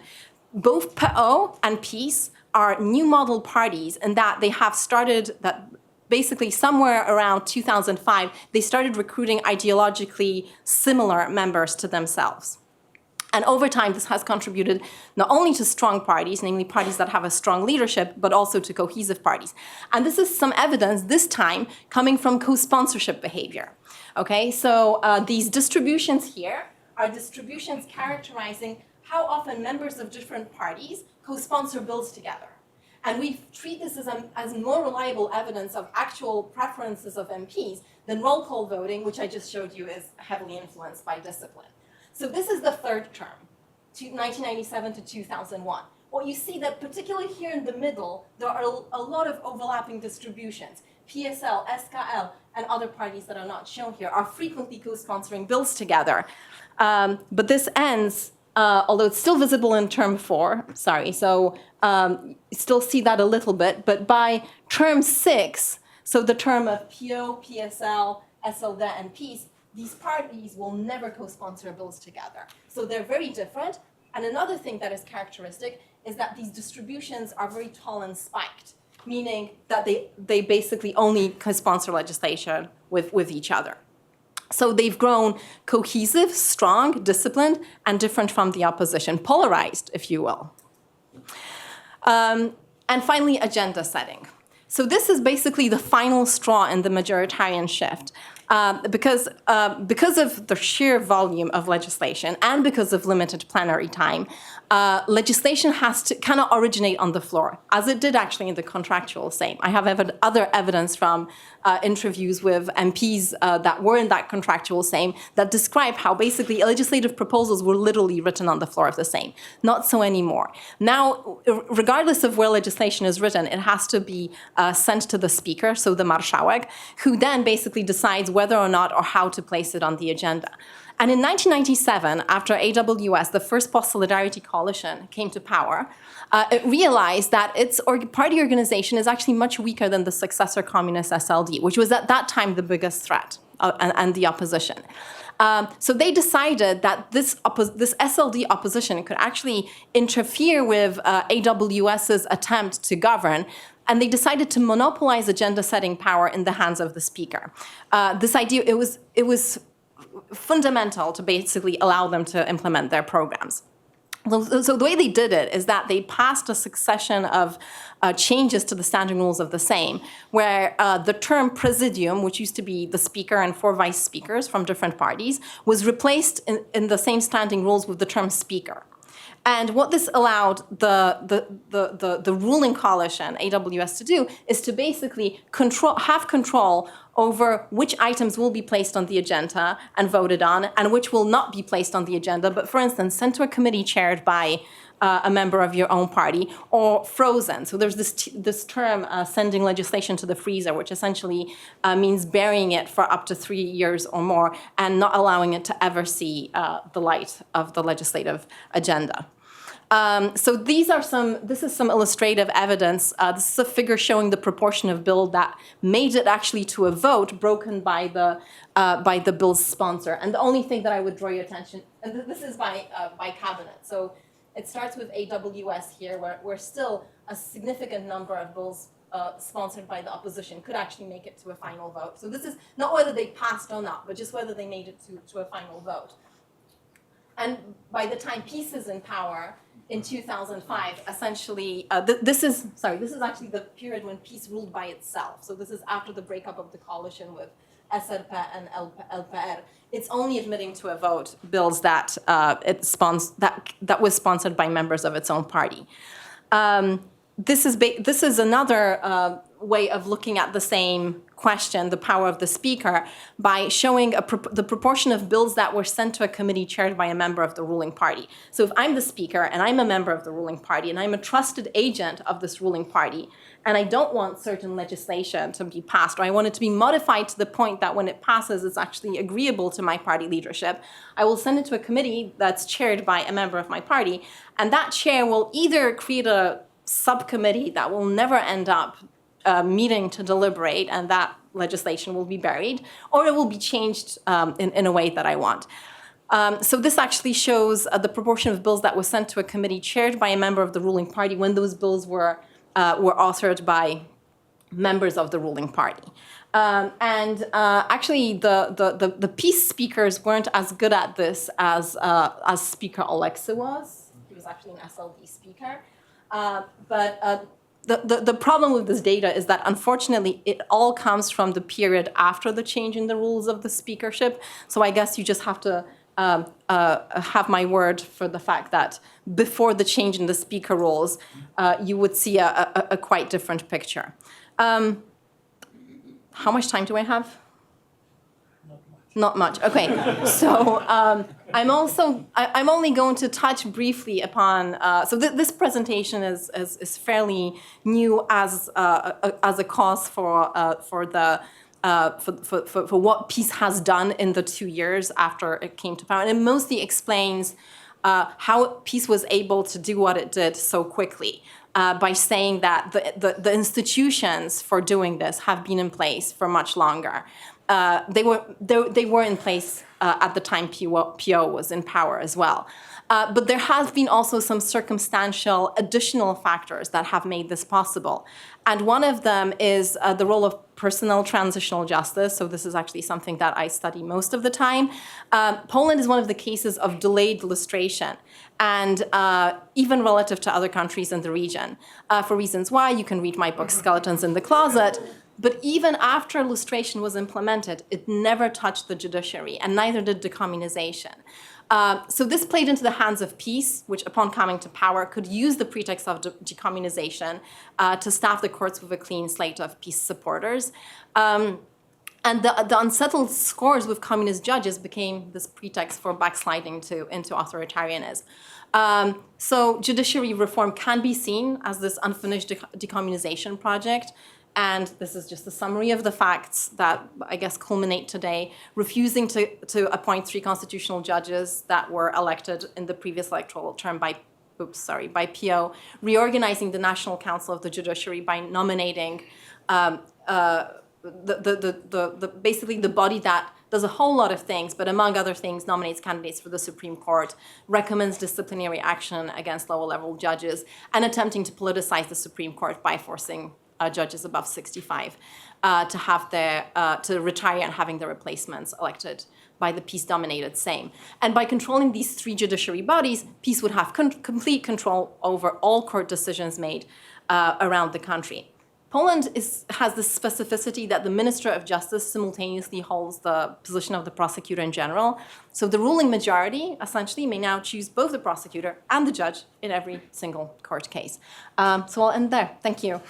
both PO and PiS are new model parties in that they have started that. Basically, somewhere around 2005, they started recruiting ideologically similar members to themselves. And over time, this has contributed not only to strong parties, namely parties that have a strong leadership, but also to cohesive parties. And this is some evidence, this time, coming from co-sponsorship behavior. Okay, so these distributions here are distributions characterizing how often members of different parties co-sponsor bills together. And we treat this as more reliable evidence of actual preferences of MPs than roll call voting, which I just showed you is heavily influenced by discipline. So this is the third term, 1997 to 2001. What you see that particularly here in the middle, there are a lot of overlapping distributions. PSL, SKL, and other parties that are not shown here are frequently co-sponsoring bills together. But this ends, although it's still visible in term 4, you still see that a little bit, but by term 6, so the term of PO, PSL, SLD, and PiS, these parties will never co-sponsor bills together. So they're very different. And another thing that is characteristic is that these distributions are very tall and spiked, meaning that they basically only co-sponsor legislation with each other. So they've grown cohesive, strong, disciplined, and different from the opposition, polarized, if you will. And finally, agenda setting. So this is basically the final straw in the majoritarian shift. Because of the sheer volume of legislation and because of limited plenary time, legislation cannot originate on the floor, as it did actually in the contractual same. I have other evidence from interviews with MPs that were in that contractual same that describe how basically legislative proposals were literally written on the floor of the same. Not so anymore. Now, regardless of where legislation is written, it has to be sent to the speaker, so the marszałek, who then basically decides whether or not or how to place it on the agenda. And in 1997, after AWS, the first post-solidarity coalition, came to power, it realized that its party organization is actually much weaker than the successor communist SLD, which was at that time the biggest threat and the opposition. So they decided that this SLD opposition could actually interfere with AWS's attempt to govern, and they decided to monopolize agenda-setting power in the hands of the speaker. This idea, it was fundamental to basically allow them to implement their programs. So the way they did it is that they passed a succession of changes to the standing rules of the same, where the term presidium, which used to be the speaker and 4 vice speakers from different parties, was replaced in the same standing rules with the term speaker. And what this allowed the ruling coalition, AWS, to do is to basically have control over which items will be placed on the agenda and voted on and which will not be placed on the agenda, but for instance, sent to a committee chaired by a member of your own party, or frozen. So there's this term, sending legislation to the freezer, which essentially means burying it for up to 3 years or more and not allowing it to ever see the light of the legislative agenda. So this is some illustrative evidence. This is a figure showing the proportion of bill that made it actually to a vote broken by the bill's sponsor. And the only thing that I would draw your attention, and this is by cabinet. So it starts with AWS here, where still a significant number of bills sponsored by the opposition could actually make it to a final vote. So this is not whether they passed or not, but just whether they made it to a final vote. And by the time PiS is in power, in 2005, essentially, this is actually the period when PiS ruled by itself. So this is after the breakup of the coalition with SRP and LPR. It's only admitting to a vote bills that that was sponsored by members of its own party. This is another way of looking at the same question, the power of the speaker, by showing the proportion of bills that were sent to a committee chaired by a member of the ruling party. So if I'm the speaker and I'm a member of the ruling party and I'm a trusted agent of this ruling party, and I don't want certain legislation to be passed, or I want it to be modified to the point that when it passes, it's actually agreeable to my party leadership, I will send it to a committee that's chaired by a member of my party, and that chair will either create a subcommittee that will never end up meeting to deliberate, and that legislation will be buried, or it will be changed in a way that I want. So this actually shows the proportion of bills that was sent to a committee chaired by a member of the ruling party when those bills were authored by members of the ruling party. Actually, the peace speakers weren't as good at this as Speaker Alexa was. He was actually an SLD speaker. The problem with this data is that, unfortunately, it all comes from the period after the change in the rules of the speakership. So I guess you just have to have my word for the fact that before the change in the speaker rules, you would see a quite different picture. How much time do I have? Not much. Okay. So I'm only going to touch briefly upon. So this presentation is fairly new as a cause for what peace has done in the 2 years after it came to power, and it mostly explains how peace was able to do what it did so quickly. By saying that the institutions for doing this have been in place for much longer. They were in place at the time PO was in power as well. But there has been also some circumstantial additional factors that have made this possible. And one of them is the role of personal transitional justice. So this is actually something that I study most of the time. Poland is one of the cases of delayed lustration, and even relative to other countries in the region. For reasons why, you can read my book, Skeletons in the Closet. But even after lustration was implemented, it never touched the judiciary, and neither did decommunization. So this played into the hands of peace, which upon coming to power could use the pretext of decommunization to staff the courts with a clean slate of peace supporters. And the unsettled scores with communist judges became this pretext for backsliding into authoritarianism. So judiciary reform can be seen as this unfinished decommunization project. And this is just a summary of the facts that, I guess, culminate today, refusing to appoint 3 constitutional judges that were elected in the previous electoral term by PO, reorganizing the National Council of the Judiciary by nominating basically the body that does a whole lot of things, but among other things, nominates candidates for the Supreme Court, recommends disciplinary action against lower-level judges, and attempting to politicize the Supreme Court by forcing judges above 65 to retire and having their replacements elected by the peace-dominated Sejm. And by controlling these 3 judiciary bodies, peace would have complete control over all court decisions made around the country. Poland has this specificity that the Minister of Justice simultaneously holds the position of the prosecutor in general. So the ruling majority essentially may now choose both the prosecutor and the judge in every single court case. So I'll end there. Thank you.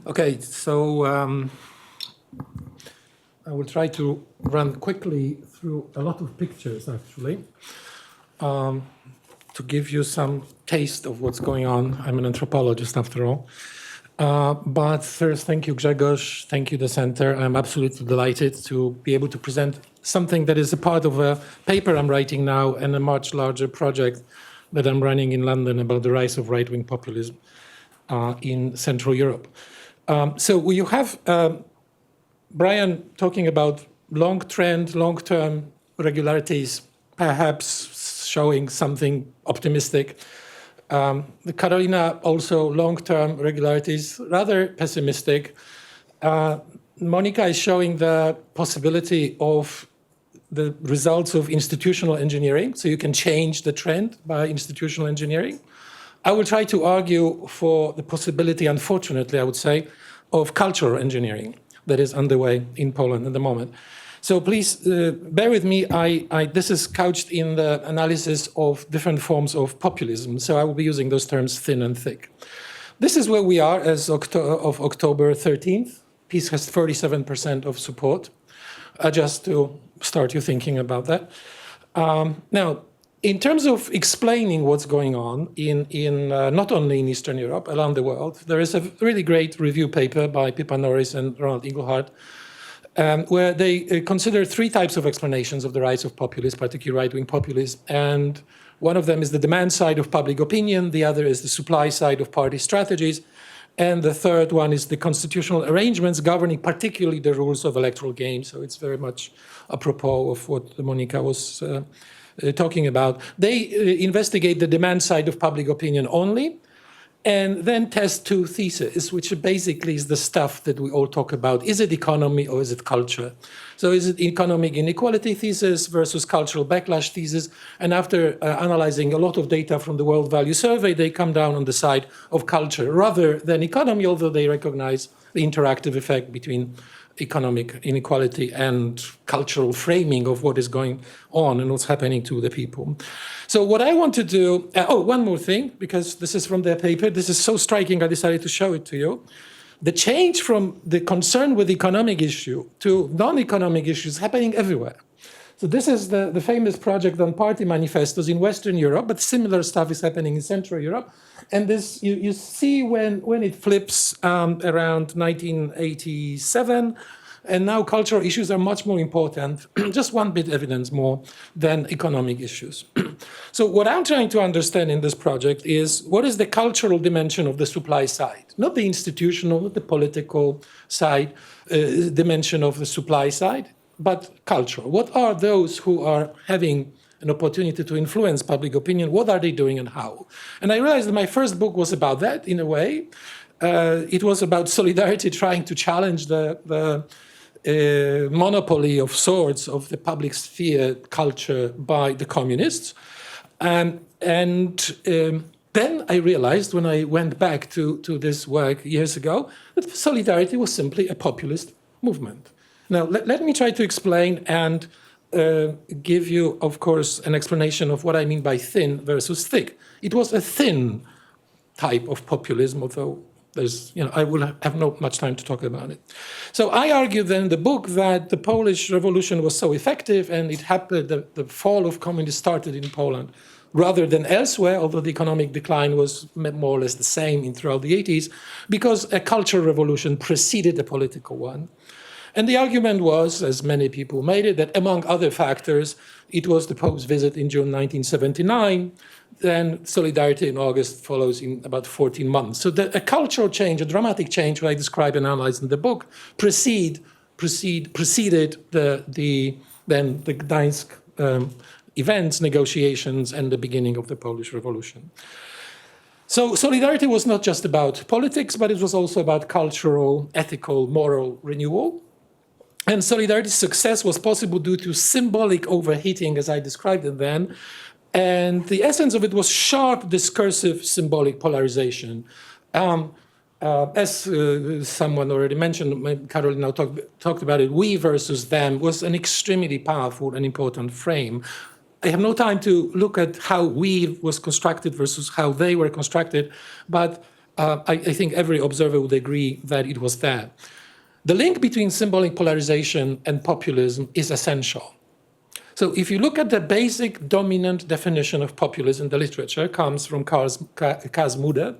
Okay, so I will try to run quickly through a lot of pictures, actually, to give you some taste of what's going on. I'm an anthropologist, after all. But first, thank you, Grzegorz. Thank you, the Center. I'm absolutely delighted to be able to present something that is a part of a paper I'm writing now and a much larger project that I'm running in London about the rise of right-wing populism in Central Europe. So you have Brian talking about long-term regularities, perhaps showing something optimistic. Carolina also long-term regularities, rather pessimistic. Monica is showing the possibility of the results of institutional engineering, so you can change the trend by institutional engineering. I will try to argue for the possibility, unfortunately, I would say, of cultural engineering that is underway in Poland at the moment. So please bear with me. This is couched in the analysis of different forms of populism. So I will be using those terms thin and thick. This is where we are as of October 13th. PiS has 37% of support, just to start you thinking about that. Now, in terms of explaining what's going on in not only in Eastern Europe, around the world, there is a really great review paper by Pippa Norris and Ronald Inglehart, where they consider three types of explanations of the rise of populism, particularly right-wing populism. And one of them is the demand side of public opinion, the other is the supply side of party strategies, and the third one is the constitutional arrangements governing particularly the rules of electoral games. So it's very much apropos of what Monica was talking about. They investigate the demand side of public opinion only, and then test two theses, which basically is the stuff that we all talk about. Is it economy or is it culture? So is it economic inequality thesis versus cultural backlash thesis? And after analyzing a lot of data from the World Value Survey, they come down on the side of culture rather than economy, although they recognize the interactive effect between economic inequality and cultural framing of what is going on and what's happening to the people. So what I want to do, one more thing, because this is from their paper. This is so striking, I decided to show it to you. The change from the concern with economic issue to non-economic issues happening everywhere. So this is the famous project on party manifestos in Western Europe, but similar stuff is happening in Central Europe. And this you see when it flips around 1987, and now cultural issues are much more important, just one bit evidence more than economic issues. So what I'm trying to understand in this project is what is the cultural dimension of the supply side, not the institutional, not the political side, dimension of the supply side, but cultural. What are those who are having an opportunity to influence public opinion? What are they doing and how? And I realized that my first book was about that in a way. It was about solidarity trying to challenge the monopoly of sorts of the public sphere culture by the communists. Then I realized when I went back to this work years ago that solidarity was simply a populist movement. Now, let me try to explain and give you, of course, an explanation of what I mean by thin versus thick. It was a thin type of populism, although I will have not much time to talk about it. So I argue then in the book that the Polish Revolution was so effective and it happened, the fall of communism started in Poland rather than elsewhere, although the economic decline was more or less the same throughout the 80s, because a cultural revolution preceded a political one. And the argument was, as many people made it, that among other factors, it was the Pope's visit in June 1979, then solidarity in August follows in about 14 months. So a cultural change, a dramatic change, what I describe and analyze in the book, preceded the Gdańsk events, negotiations, and the beginning of the Polish Revolution. So solidarity was not just about politics, but it was also about cultural, ethical, moral renewal. And solidarity's success was possible due to symbolic overheating, as I described it then. And the essence of it was sharp, discursive, symbolic polarization. As someone already mentioned, Carolina talked about it, we versus them was an extremely powerful and important frame. I have no time to look at how we was constructed versus how they were constructed, but I think every observer would agree that it was there. The link between symbolic polarization and populism is essential. So if you look at the basic dominant definition of populism in the literature, comes from Kaz Mude,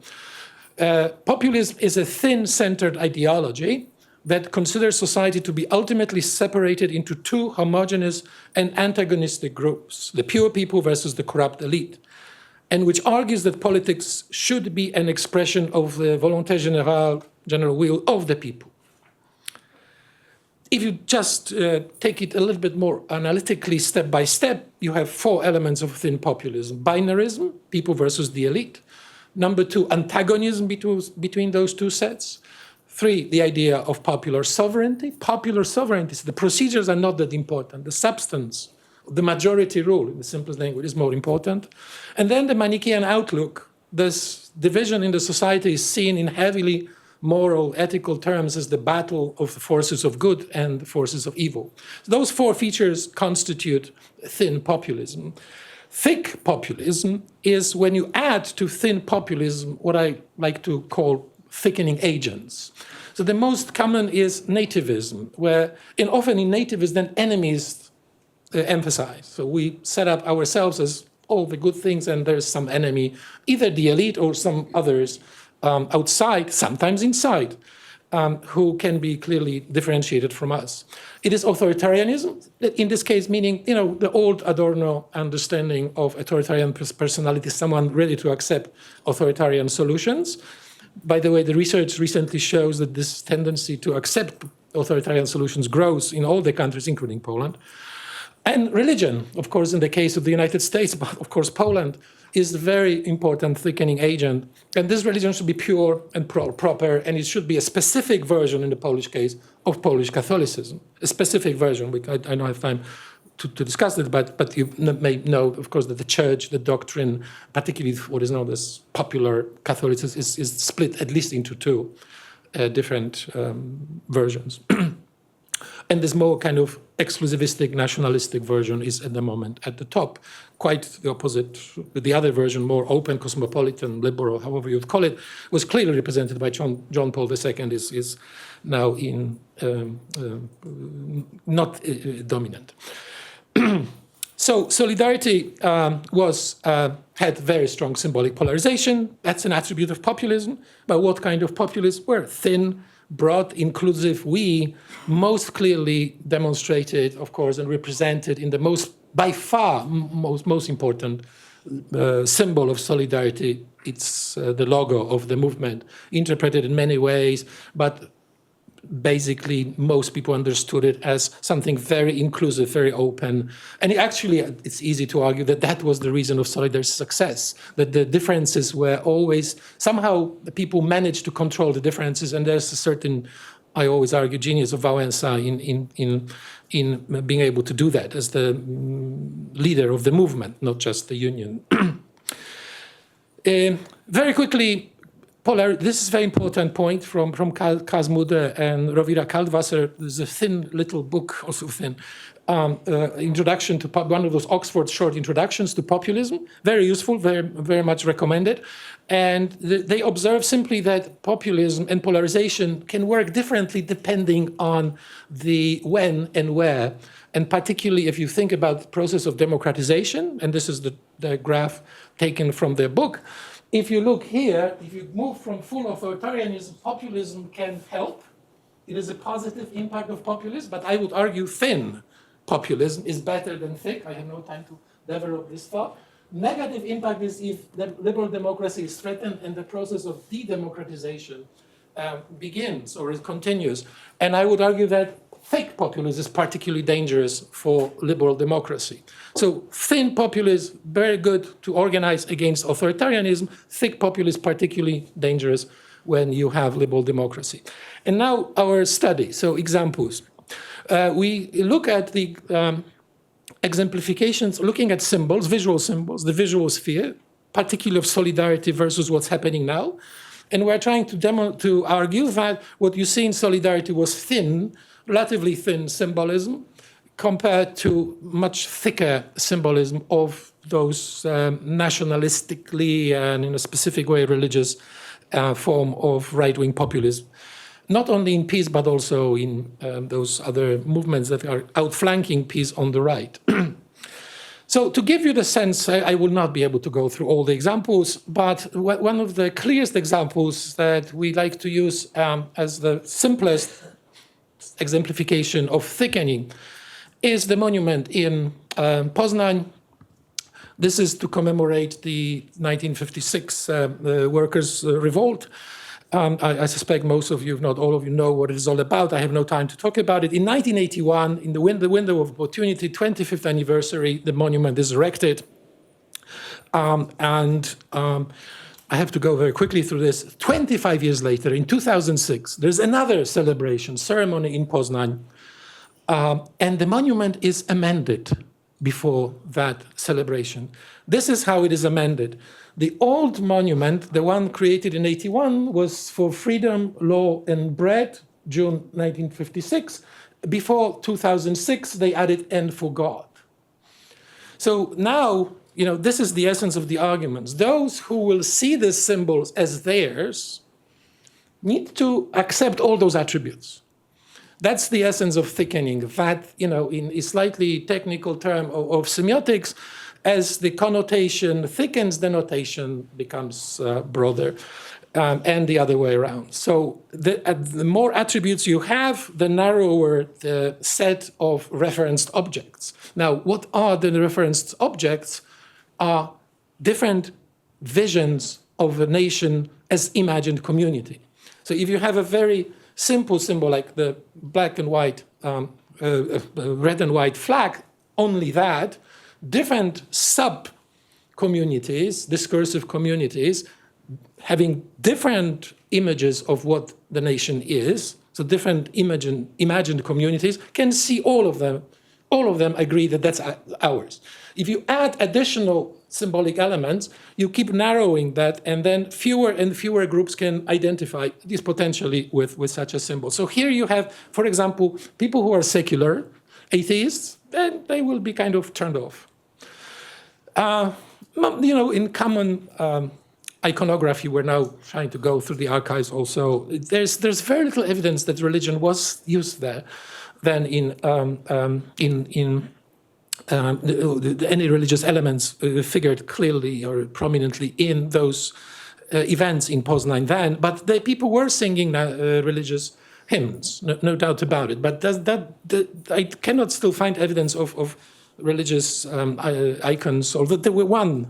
Populism is a thin-centered ideology that considers society to be ultimately separated into two homogeneous and antagonistic groups, the pure people versus the corrupt elite, and which argues that politics should be an expression of the volonté générale, general will of the people. If you just take it a little bit more analytically, step by step, you have four elements of thin populism. Binarism, people versus the elite. Number two, antagonism between those two sets. Three, the idea of popular sovereignty. Popular sovereignty, the procedures are not that important. The substance, the majority rule, in the simplest language, is more important. And then the Manichaean outlook. This division in the society is seen in heavily moral, ethical terms as the battle of the forces of good and the forces of evil. So those four features constitute thin populism. Thick populism is when you add to thin populism what I like to call thickening agents. So the most common is nativism, where often in nativism then enemies emphasize. So we set up ourselves as all the good things and there's some enemy, either the elite or some others outside, sometimes inside, who can be clearly differentiated from us. It is authoritarianism, in this case meaning, the old Adorno understanding of authoritarian personality, someone ready to accept authoritarian solutions. By the way, the research recently shows that this tendency to accept authoritarian solutions grows in all the countries, including Poland. And religion, of course, in the case of the United States, but of course Poland, is a very important thickening agent. And this religion should be pure and proper, and it should be a specific version, in the Polish case, of Polish Catholicism. A specific version. I don't have time to discuss it, but you may know, of course, that the church, the doctrine, particularly what is known as popular Catholicism, is split at least into two different versions. And this more kind of exclusivistic, nationalistic version is at the moment at the top. Quite the opposite. The other version, more open, cosmopolitan, liberal, however you would call it, was clearly represented by John Paul II, is now not dominant. So solidarity had very strong symbolic polarization. That's an attribute of populism. But what kind of populism? We're thin, broad, inclusive. We most clearly demonstrated, of course, and represented in the by far most important symbol of solidarity. It's the logo of the movement, interpreted in many ways, but basically most people understood it as something very inclusive, very open. And it's easy to argue that that was the reason of Solidarity's success, that the differences were always, somehow the people managed to control the differences, and there's a certain, I always argue, genius of Wałęsa in being able to do that as the leader of the movement, not just the union. Very quickly, this is a very important point from Kazmude and Rovira Kaldwasser. There's a thin little book, also thin, introduction to one of those Oxford short introductions to populism. Very useful, very, very much recommended. And they observe simply that populism and polarization can work differently depending on the when and where. And particularly if you think about the process of democratization, and this is the graph taken from their book. If you look here, if you move from full authoritarianism, populism can help. It is a positive impact of populism, but I would argue thin populism is better than thick. I have no time to develop this thought. Negative impact is if the liberal democracy is threatened and the process of de-democratization begins or it continues. And I would argue that thick populism is particularly dangerous for liberal democracy. So thin populism, very good to organize against authoritarianism. Thick populism, particularly dangerous when you have liberal democracy. And now our study, so examples. We look at the exemplifications, looking at symbols, visual symbols, the visual sphere, particularly of solidarity versus what's happening now. And we're trying to argue that what you see in solidarity was thin, relatively thin symbolism compared to much thicker symbolism of those nationalistically and in a specific way religious form of right-wing populism. Not only in peace, but also in those other movements that are outflanking peace on the right. So to give you the sense, I will not be able to go through all the examples, but one of the clearest examples that we like to use as the simplest exemplification of thickening is the monument in Poznań. This is to commemorate the 1956 workers' revolt. I suspect most of you, if not all of you, know what it is all about. I have no time to talk about it. In 1981, in the window of opportunity, 25th anniversary, the monument is erected. I have to go very quickly through this. 25 years later, in 2006, there's another celebration, ceremony in Poznań, and the monument is amended before that celebration. This is how it is amended. The old monument, the one created in 81, was for freedom, law, and bread, June 1956. Before 2006, they added "and for God." So now, this is the essence of the arguments. Those who will see these symbols as theirs need to accept all those attributes. That's the essence of thickening, that, in a slightly technical term of semiotics, as the connotation thickens, the notation becomes broader, and the other way around. So the more attributes you have, the narrower the set of referenced objects. Now, what are the referenced objects? Are different visions of a nation as imagined community. So if you have a very simple symbol like the black and white, red and white flag, only that, different sub-communities, discursive communities, having different images of what the nation is, so different imagined communities, can see all of them agree that that's ours. If you add additional symbolic elements, you keep narrowing that, and then fewer and fewer groups can identify this potentially with such a symbol. So here you have, for example, people who are secular, atheists, and they will be kind of turned off. In common iconography, we're now trying to go through the archives also. There's very little evidence that religion was used there than in any religious elements figured clearly or prominently in those events in Poznań then. But the people were singing religious hymns, no doubt about it. But I cannot still find evidence of religious icons, although there were one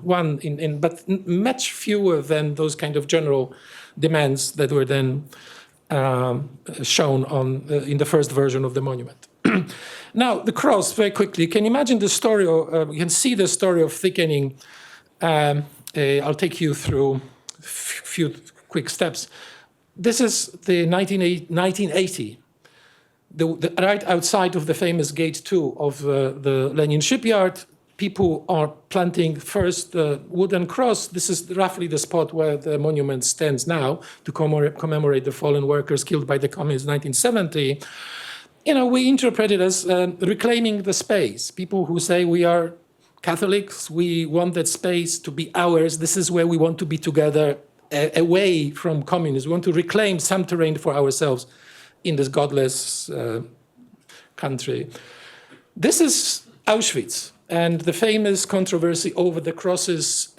but much fewer than those kind of general demands that were then shown in the first version of the monument. Now, the cross, very quickly. Can you imagine the story, you can see the story of thickening. I'll take you through a few quick steps. This is the 1980, right outside of the famous Gate 2 of the Lenin shipyard. People are planting first the wooden cross. This is roughly the spot where the monument stands now to commemorate the fallen workers killed by the communists in 1970. We interpret it as reclaiming the space. People who say we are Catholics, we want that space to be ours. This is where we want to be together, away from communism. We want to reclaim some terrain for ourselves in this godless country. This is Auschwitz and the famous controversy over the crosses,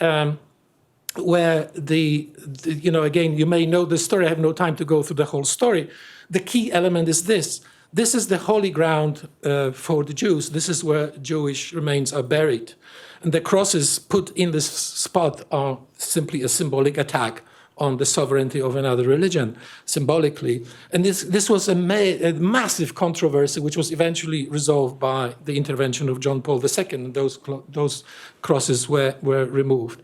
where again, you may know the story. I have no time to go through the whole story. The key element is this. This is the holy ground for the Jews. This is where Jewish remains are buried. And the crosses put in this spot are simply a symbolic attack on the sovereignty of another religion, symbolically. And this was a massive controversy, which was eventually resolved by the intervention of John Paul II, and those crosses were removed.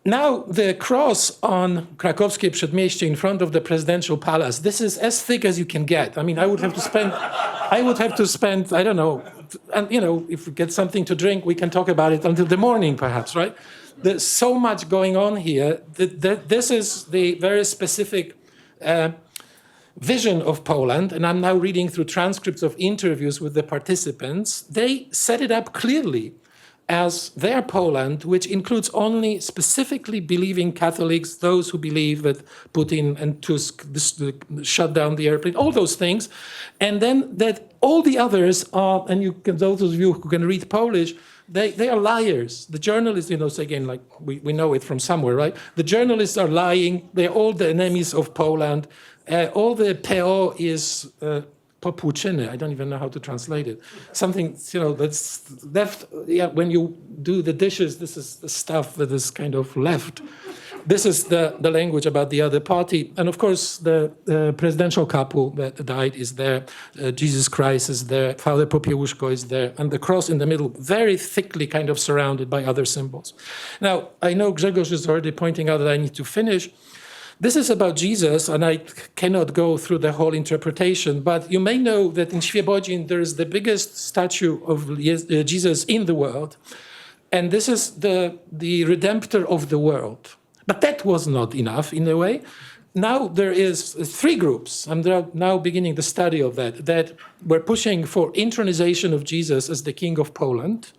Now, the cross on Krakowskie Przedmieście in front of the presidential palace, this is as thick as you can get. I mean, I would have to spend, I don't know, and if we get something to drink, we can talk about it until the morning, perhaps, right? There's so much going on here. This is the very specific vision of Poland, and I'm now reading through transcripts of interviews with the participants. They set it up clearly as their Poland, which includes only specifically believing Catholics, those who believe that Putin and Tusk shut down the airplane, all those things, and then that all the others are, and you can, those of you who can read Polish, they are liars. The journalists, say again, like we know it from somewhere, right? The journalists are lying. They're all the enemies of Poland. All the PO is popłuczyny. I don't even know how to translate it. Something, that's left. Yeah, when you do the dishes, this is the stuff that is kind of left. This is the language about the other party. And of course, the presidential couple that died is there. Jesus Christ is there. Father Popiełuszko is there. And the cross in the middle, very thickly kind of surrounded by other symbols. Now, I know Grzegorz is already pointing out that I need to finish. This is about Jesus, and I cannot go through the whole interpretation, but you may know that in Świebodzin there is the biggest statue of Jesus in the world, and this is the Redemptor of the world. But that was not enough, in a way. Now there is 3 groups, and they're now beginning the study of that were pushing for intronization of Jesus as the King of Poland.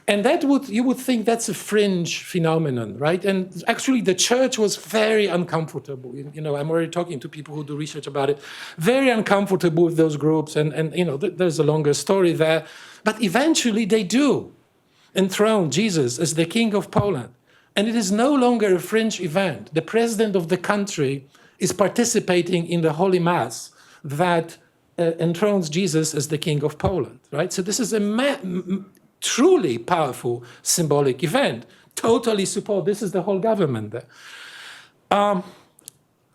And you would think that's a fringe phenomenon, right? And actually the church was very uncomfortable. I'm already talking to people who do research about it, very uncomfortable with those groups. And there's a longer story there. But eventually they do enthrone Jesus as the King of Poland. And it is no longer a fringe event. The president of the country is participating in the Holy Mass that enthrones Jesus as the King of Poland, right? So this is a truly powerful symbolic event. Totally support. This is the whole government there.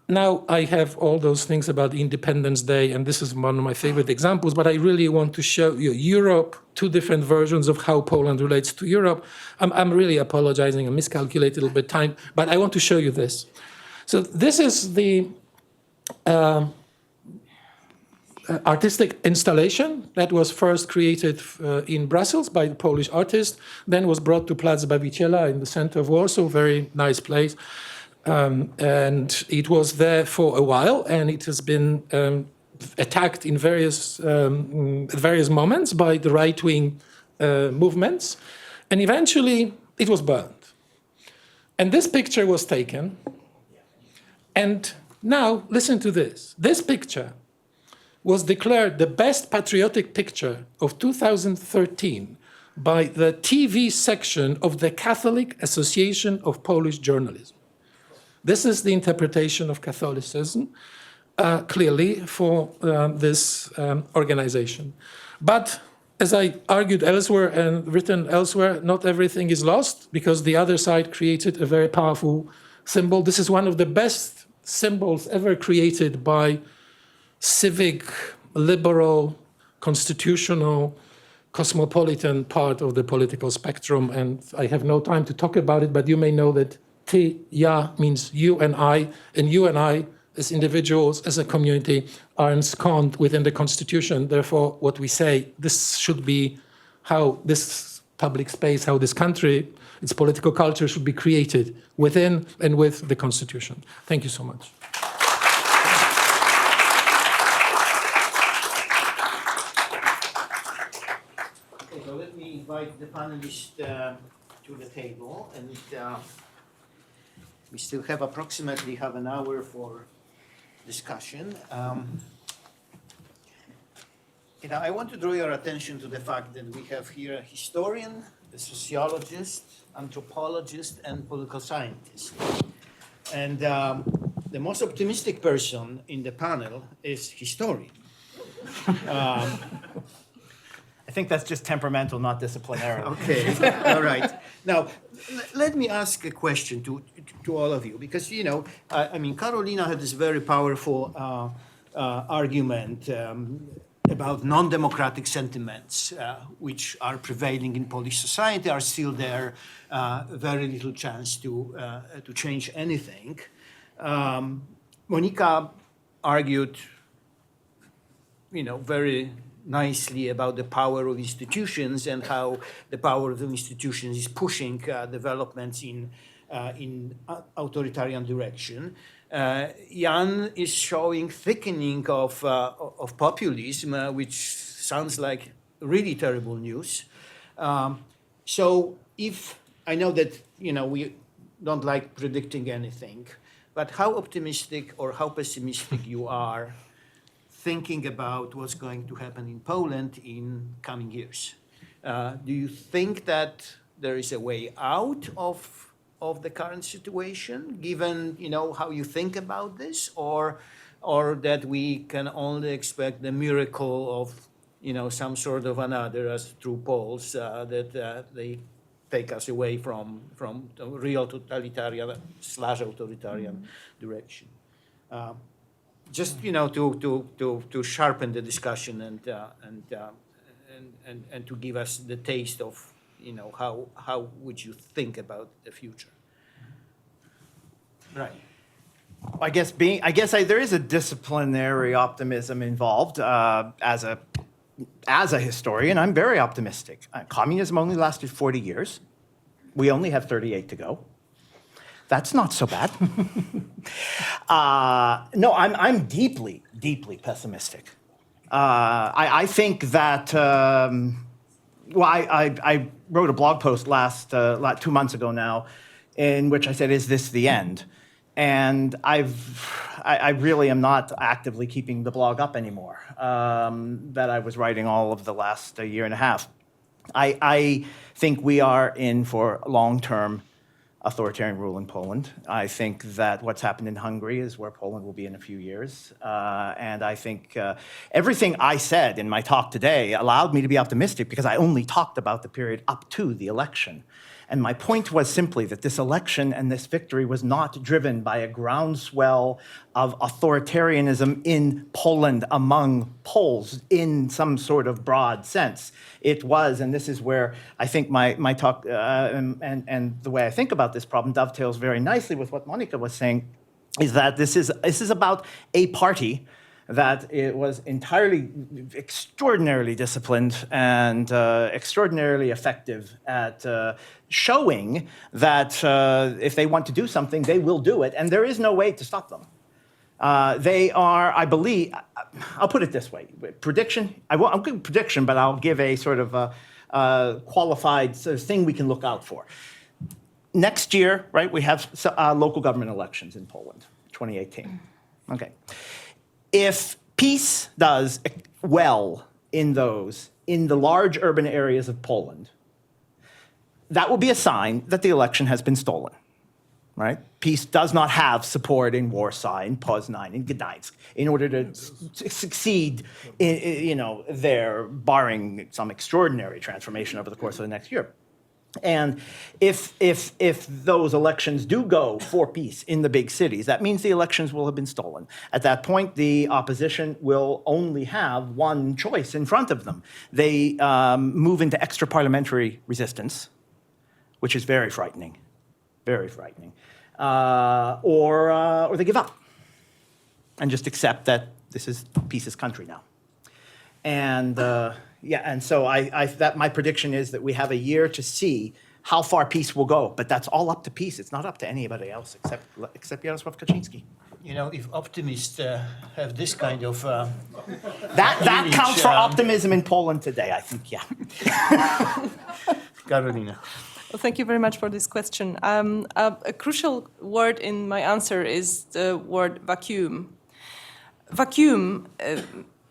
Now I have all those things about Independence Day, and this is one of my favorite examples, but I really want to show you Europe, 2 different versions of how Poland relates to Europe. I'm really apologizing, I miscalculated a little bit time, but I want to show you this. So this is the artistic installation that was first created in Brussels by the Polish artist, then was brought to Plac Zbawiciela in the center of Warsaw, very nice place. And it was there for a while, and it has been attacked in various moments by the right-wing movements, and eventually it was burned. And this picture was taken, and now listen to this. This picture was declared the best patriotic picture of 2013 by the TV section of the Catholic Association of Polish Journalism. This is the interpretation of Catholicism, clearly, for this organization. But as I argued elsewhere and written elsewhere, not everything is lost, because the other side created a very powerful symbol. This is one of the best symbols ever created by civic, liberal, constitutional, cosmopolitan part of the political spectrum. And I have no time to talk about it, but you may know that Ty, ja means you and I as individuals, as a community, are ensconced within the Constitution. Therefore, what we say, this should be how this public space, how this country, its political culture should be created within and with the Constitution. Thank you so much. Okay, so let me invite the panelists to the table, and we still have approximately half an hour for discussion. I want to draw your attention to the fact that we have here a historian, a sociologist, anthropologist, and political scientist. And the most optimistic person in the panel is historian. I think that's just temperamental, not disciplinary. Okay, all right. Now, let me ask a question to all of you, because, Carolina had this very powerful argument about non-democratic sentiments, which are prevailing in Polish society, are still there, very little chance to change anything. Monika argued, very nicely about the power of institutions and how the power of the institutions is pushing developments in authoritarian direction. Jan is showing thickening of populism, which sounds like really terrible news. So if I know that we don't like predicting anything, but how optimistic or how pessimistic you are thinking about what's going to happen in Poland in coming years? Do you think that there is a way out of the current situation, given how you think about this, or that we can only expect the miracle of some sort of another, as through polls, that they take us away from the real totalitarian/authoritarian direction? Just to sharpen the discussion and to give us the taste of how would you think about the future? Right. I guess there is a disciplinary optimism involved. As a historian, I'm very optimistic. Communism only lasted 40 years. We only have 38 to go. That's not so bad. No, I'm deeply, deeply pessimistic. I think that, I wrote a blog post 2 months ago now, in which I said, "Is this the end?" And I really am not actively keeping the blog up anymore, that I was writing all of the last year and a half. I think we are in for long-term authoritarian rule in Poland. I think that what's happened in Hungary is where Poland will be in a few years. And I think everything I said in my talk today allowed me to be optimistic because I only talked about the period up to the election. And my point was simply that this election and this victory was not driven by a groundswell of authoritarianism in Poland among Poles in some sort of broad sense. It was, and this is where I think my talk and the way I think about this problem dovetails very nicely with what Monica was saying, is that this is about a party that it was entirely extraordinarily disciplined and extraordinarily effective at showing that if they want to do something, they will do it, and there is no way to stop them. They are, I believe, I'll put it this way, prediction, I'll give a prediction, but I'll give a sort of qualified sort of thing we can look out for. Next year, right, we have local government elections in Poland, 2018. Okay. If peace does well in the large urban areas of Poland, that will be a sign that the election has been stolen, right? Peace does not have support in Warsaw, in Poznań, in Gdańsk, in order to succeed there, barring some extraordinary transformation over the course of the next year. And if those elections do go for peace in the big cities, that means the elections will have been stolen. At that point, the opposition will only have one choice in front of them. They move into extra-parliamentary resistance, which is very frightening, or they give up and just accept that this is peace's country now. And and so my prediction is that we have a year to see how far peace will go, but that's all up to peace. It's not up to anybody else except Jarosław Kaczyński. If optimists have this kind of that counts for optimism in Poland today, I think. Yeah. Karolina. Well, thank you very much for this question. A crucial word in my answer is the word vacuum. Vacuum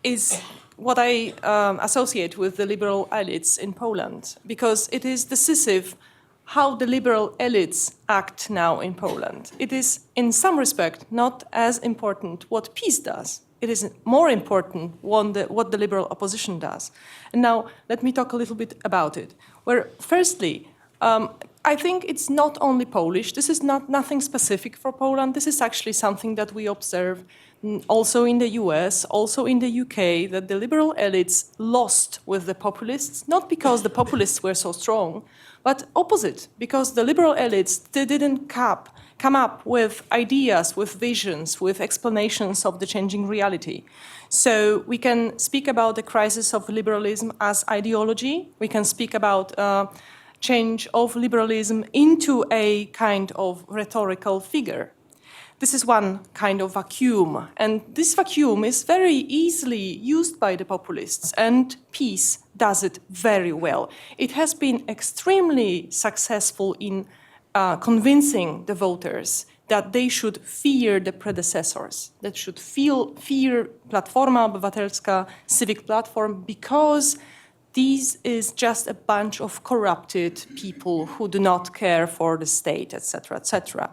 is what I associate with the liberal elites in Poland, because it is decisive how the liberal elites act now in Poland. It is, in some respect, not as important what peace does. It is more important what the liberal opposition does. And now, let me talk a little bit about it. Where, firstly, I think it's not only Polish. This is nothing specific for Poland. This is actually something that we observe also in the US, also in the UK, that the liberal elites lost with the populists, not because the populists were so strong, but opposite, because the liberal elites, they didn't come up with ideas, with visions, with explanations of the changing reality. So we can speak about the crisis of liberalism as ideology. We can speak about change of liberalism into a kind of rhetorical figure. This is one kind of vacuum, and this vacuum is very easily used by the populists, and peace does it very well. It has been extremely successful in convincing the voters that they should fear the predecessors, that should fear Platforma Obywatelska, civic platform, because this is just a bunch of corrupted people who do not care for the state, etc., etc.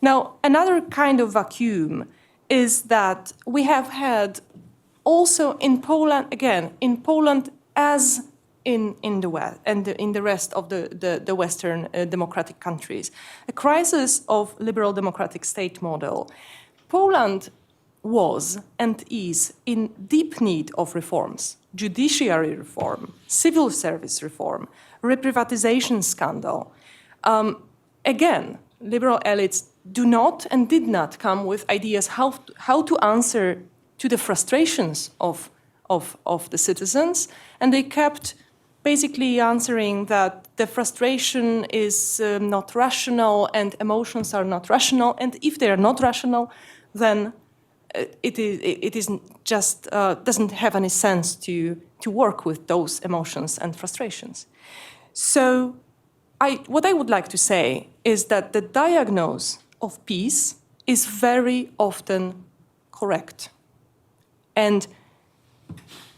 Now, another kind of vacuum is that we have had also in Poland, again, in Poland as in the West and in the rest of the Western democratic countries, a crisis of liberal democratic state model. Poland was and is in deep need of reforms: judiciary reform, civil service reform, reprivatization scandal. Again, liberal elites do not and did not come with ideas how to answer to the frustrations of the citizens, and they kept basically answering that the frustration is not rational and emotions are not rational, and if they are not rational, then it is just doesn't have any sense to work with those emotions and frustrations. So what I would like to say is that the diagnosis of peace is very often correct. And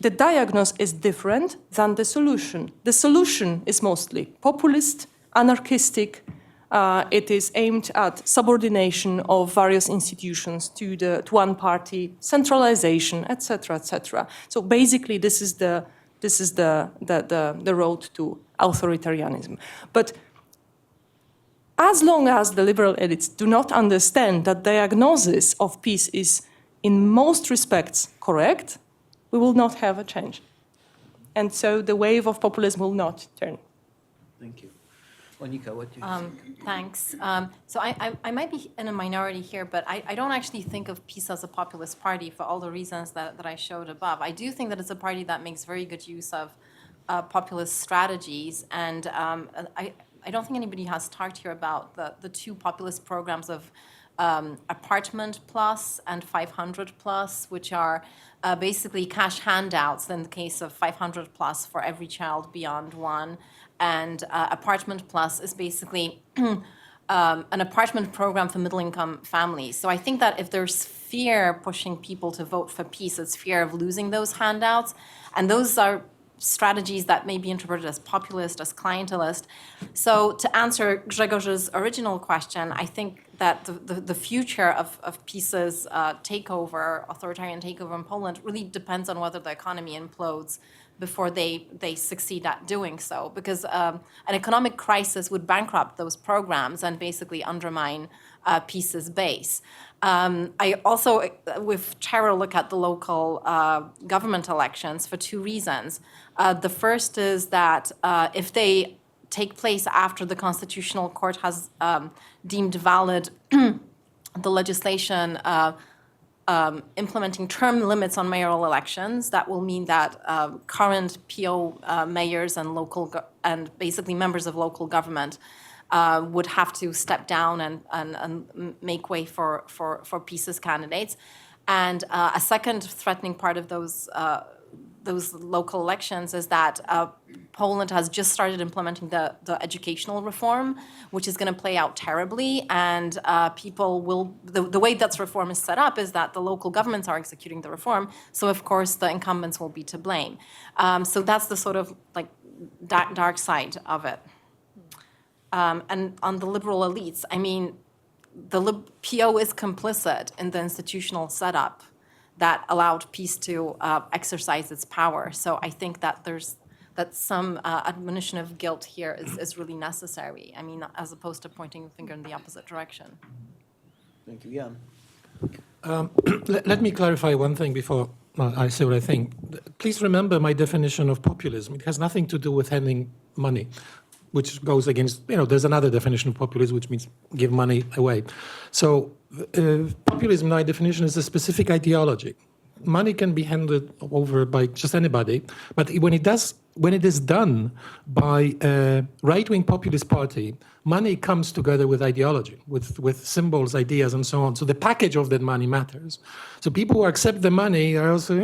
the diagnosis is different than the solution. The solution is mostly populist, anarchistic. It is aimed at subordination of various institutions to one party, centralization, etc., etc. So basically, this is the road to authoritarianism. But as long as the liberal elites do not understand that diagnosis of peace is in most respects correct, we will not have a change. And so the wave of populism will not turn. Thank you. Monika, what do you think? Thanks. So I might be in a minority here, but I don't actually think of PiS as a populist party for all the reasons that I showed above. I do think that it's a party that makes very good use of populist strategies, and I don't think anybody has talked here about the two populist programs of Apartment Plus and 500 Plus, which are basically cash handouts in the case of 500 Plus for every child beyond one. And Apartment Plus is basically an apartment program for middle-income families. So I think that if there's fear pushing people to vote for PiS, it's fear of losing those handouts. And those are strategies that may be interpreted as populist, as clientelist. So to answer Grzegorz' original question, I think that the future of PiS's takeover, authoritarian takeover in Poland, really depends on whether the economy implodes before they succeed at doing so. Because an economic crisis would bankrupt those programs and basically undermine PiS's base. I also, with terror, look at the local government elections for two reasons. The first is that if they take place after the Constitutional Court has deemed valid the legislation implementing term limits on mayoral elections, that will mean that current PO mayors and basically members of local government would have to step down and make way for PiS's candidates. And a second threatening part of those local elections is that Poland has just started implementing the educational reform, which is going to play out terribly. And people will, the way that reform is set up is that the local governments are executing the reform. So, of course, the incumbents will be to blame. So that's the sort of like dark side of it. And on the liberal elites, I mean, the PO is complicit in the institutional setup that allowed PiS to exercise its power. So I think that some admonition of guilt here is really necessary. I mean, as opposed to pointing the finger in the opposite direction. Thank you, Jan. Let me clarify one thing before I say what I think. Please remember my definition of populism. It has nothing to do with handing money, which goes against, there's another definition of populism, which means give money away. So populism, my definition, is a specific ideology. money can be handed over by just anybody, but when it is done by a right-wing populist party, money comes together with ideology, with symbols, ideas, and so on. So the package of that money matters. So people who accept the money are also,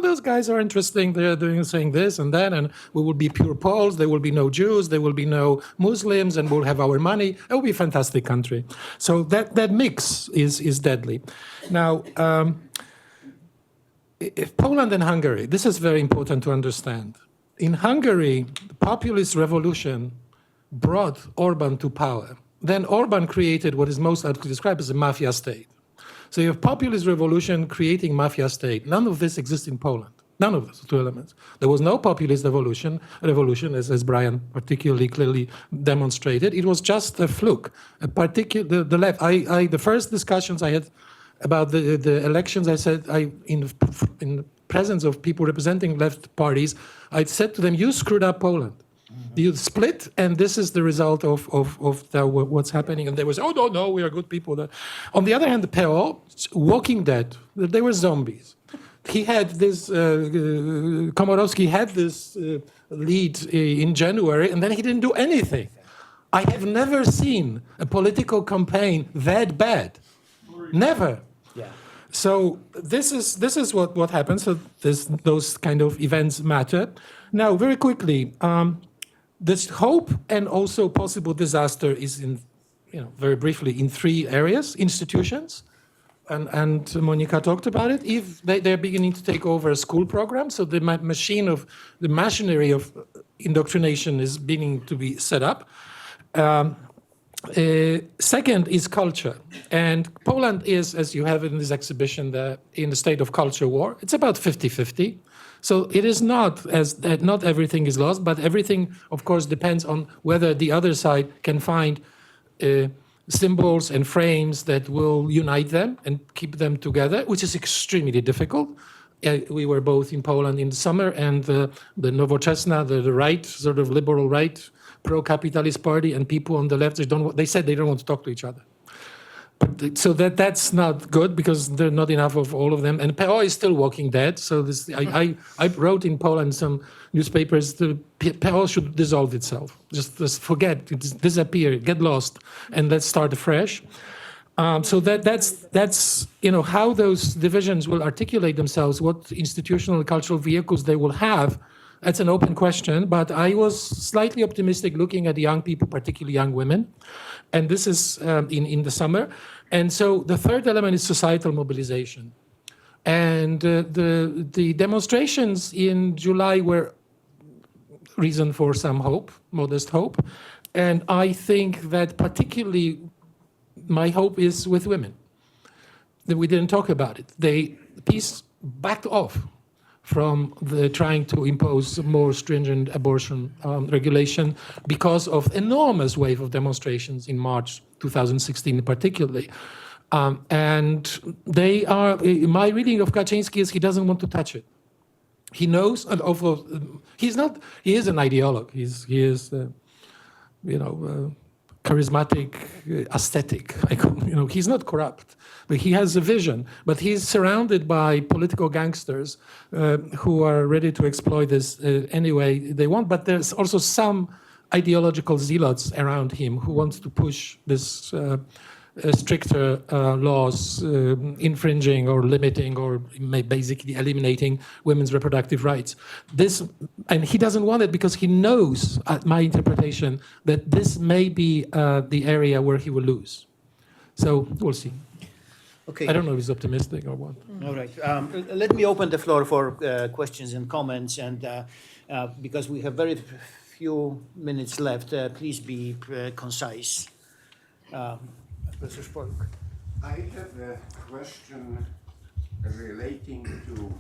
those guys are interesting. They're saying this and that, and we will be pure Poles. There will be no Jews. There will be no Muslims, and we'll have our money. It will be a fantastic country. So that mix is deadly. Now, if Poland and Hungary, this is very important to understand. In Hungary, the populist revolution brought Orban to power. Then Orban created what is most aptly described as a mafia state. So you have populist revolution creating mafia state. None of this exists in Poland. None of those two elements. There was no populist revolution as Brian particularly clearly demonstrated. It was just a fluke. The left. The first discussions I had about the elections, I said, in the presence of people representing left parties, I said to them, you screwed up Poland. You split, and this is the result of what's happening. And they was, no, we are good people. On the other hand, the PO, Walking Dead, they were zombies. He had this, Komorowski had this lead in January, and then he didn't do anything. I have never seen a political campaign that bad. Never. Yeah. So this is what happens. So those kind of events matter. Now, very quickly, this hope and also possible disaster is very briefly in three areas: institutions, and Monica talked about it. If they're beginning to take over a school program, so the machinery of indoctrination is beginning to be set up. Second is culture. And Poland is, as you have in this exhibition, in the state of culture war. It's about 50-50. So it is not not everything is lost, but everything, of course, depends on whether the other side can find symbols and frames that will unite them and keep them together, which is extremely difficult. We were both in Poland in the summer, and the Nowoczesna, the right, sort of liberal right, pro-capitalist party, and people on the left, they said they don't want to talk to each other. But, so that's not good, because there are not enough of all of them. And PO is still Walking Dead. So I wrote in Poland some newspapers, the PO should dissolve itself. Just forget, disappear, get lost, and let's start afresh. So that's how those divisions will articulate themselves, what institutional cultural vehicles they will have. That's an open question, but I was slightly optimistic looking at young people, particularly young women, and this is in the summer. And so the third element is societal mobilization. And the demonstrations in July were reason for some hope, modest hope. And I think that particularly my hope is with women. We didn't talk about it. The peace backed off from trying to impose more stringent abortion regulation because of enormous wave of demonstrations in March 2016 particularly. And they are, my reading of Kaczynski is he doesn't want to touch it. He knows, and although he is an ideologue. He is charismatic, aesthetic. He's not corrupt, but he has a vision. But he's surrounded by political gangsters who are ready to exploit this any way they want. But there's also some ideological zealots around him who wants to push this stricter laws infringing or limiting or basically eliminating women's reproductive rights. And he doesn't want it because he knows, my interpretation, that this may be the area where he will lose. So we'll see. Okay. I don't know if he's optimistic or what. All right. Let me open the floor for questions and comments, and because we have very few minutes left, please be concise. Professor Spolk. I have a question relating to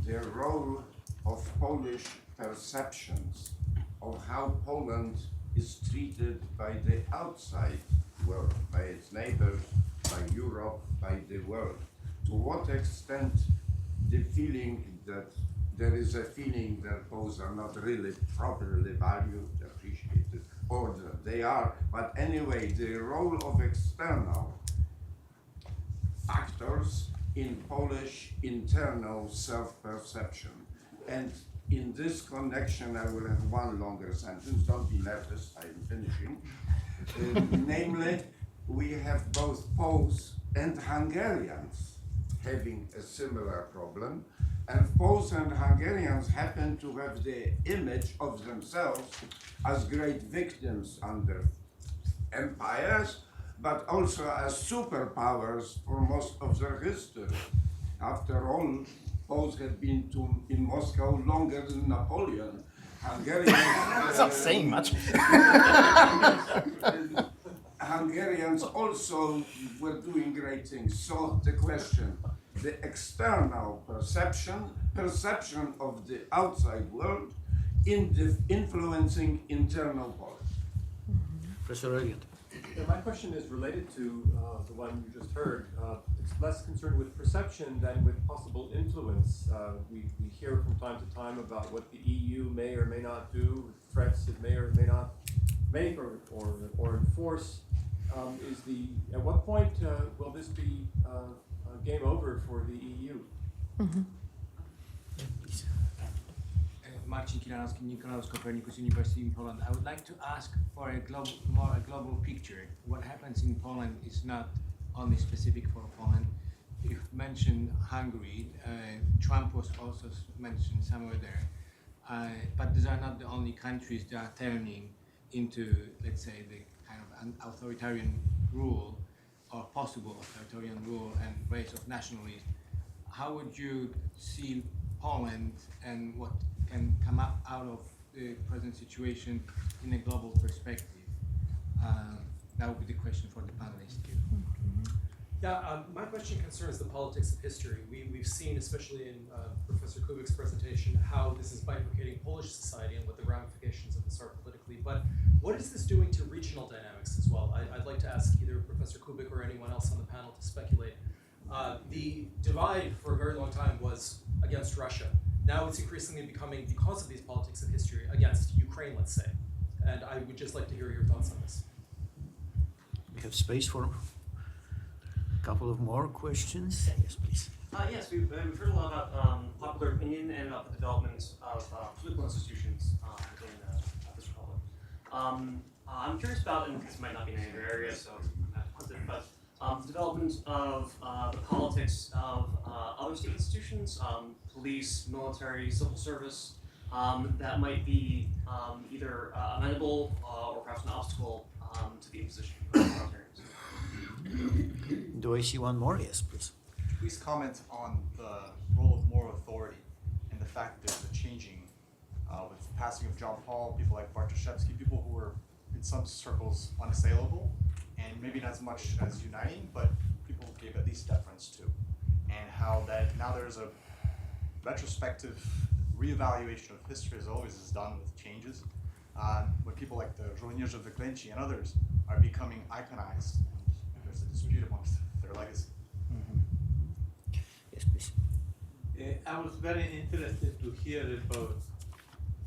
the role of Polish perceptions of how Poland is treated by the outside world, by its neighbors, by Europe, by the world. To what extent the feeling that there is a feeling that Poles are not really properly valued, appreciated, or that they are, but anyway, the role of external factors in Polish internal self-perception. And in this connection, I will have one longer sentence. Don't be nervous, I'm finishing. Namely, we have both Poles and Hungarians having a similar problem. And Poles and Hungarians happen to have the image of themselves as great victims under empires, but also as superpowers for most of their history. After all, Poles have been in Moscow longer than Napoleon. Hungarians... That's not saying much. Hungarians also were doing great things. So the question, the external perception of the outside world influencing internal policy. Professor Elliott. Yeah, my question is related to the one you just heard. It's less concerned with perception than with possible influence. We hear from time to time about what the EU may or may not do, threats it may or may not make or enforce. At what point will this be game over for the EU? Mm-hmm. Marcin Kiranowski, Nikolaus Copernicus University in Poland. I would like to ask for a global picture. What happens in Poland is not only specific for Poland. You mentioned Hungary. Trump was also mentioned somewhere there. But these are not the only countries that are turning into, let's say, the kind of an authoritarian rule or possible authoritarian rule and ways of nationalism. How would you see Poland and what can come up out of the present situation in a global perspective? That would be the question for the panelists. Yeah, my question concerns the politics of history. We've seen, especially in Professor Kubik's presentation, how this is bifurcating Polish society and what the ramifications of this are politically. But what is this doing to regional dynamics as well? I'd like to ask either Professor Kubik or anyone else on the panel to speculate. The divide for a very long time was against Russia. Now it's increasingly becoming, because of these politics of history, against Ukraine, let's say. And I would just like to hear your thoughts on this. We have space for a couple of more questions. Yes, please. Yes, we've heard a lot about popular opinion and about the development of political institutions within this republic. I'm curious about, and this might not be in your area, so but the development of the politics of other state institutions, police, military, civil service, that might be either amenable or perhaps an obstacle to the imposition of authoritarianism. Do I see one more? Yes, please. Please comment on the role of moral authority and the fact that there's a changing with the passing of John Paul, people like Bartoszewski, people who were in some circles unassailable and maybe not as much as uniting, but people gave at least deference to. And how that now there's a retrospective reevaluation of history, as always is done with changes, when people like the Żołnierze Wyklęci and others are becoming iconized. There's a dispute amongst their legacy. Yes, please. I was very interested to hear about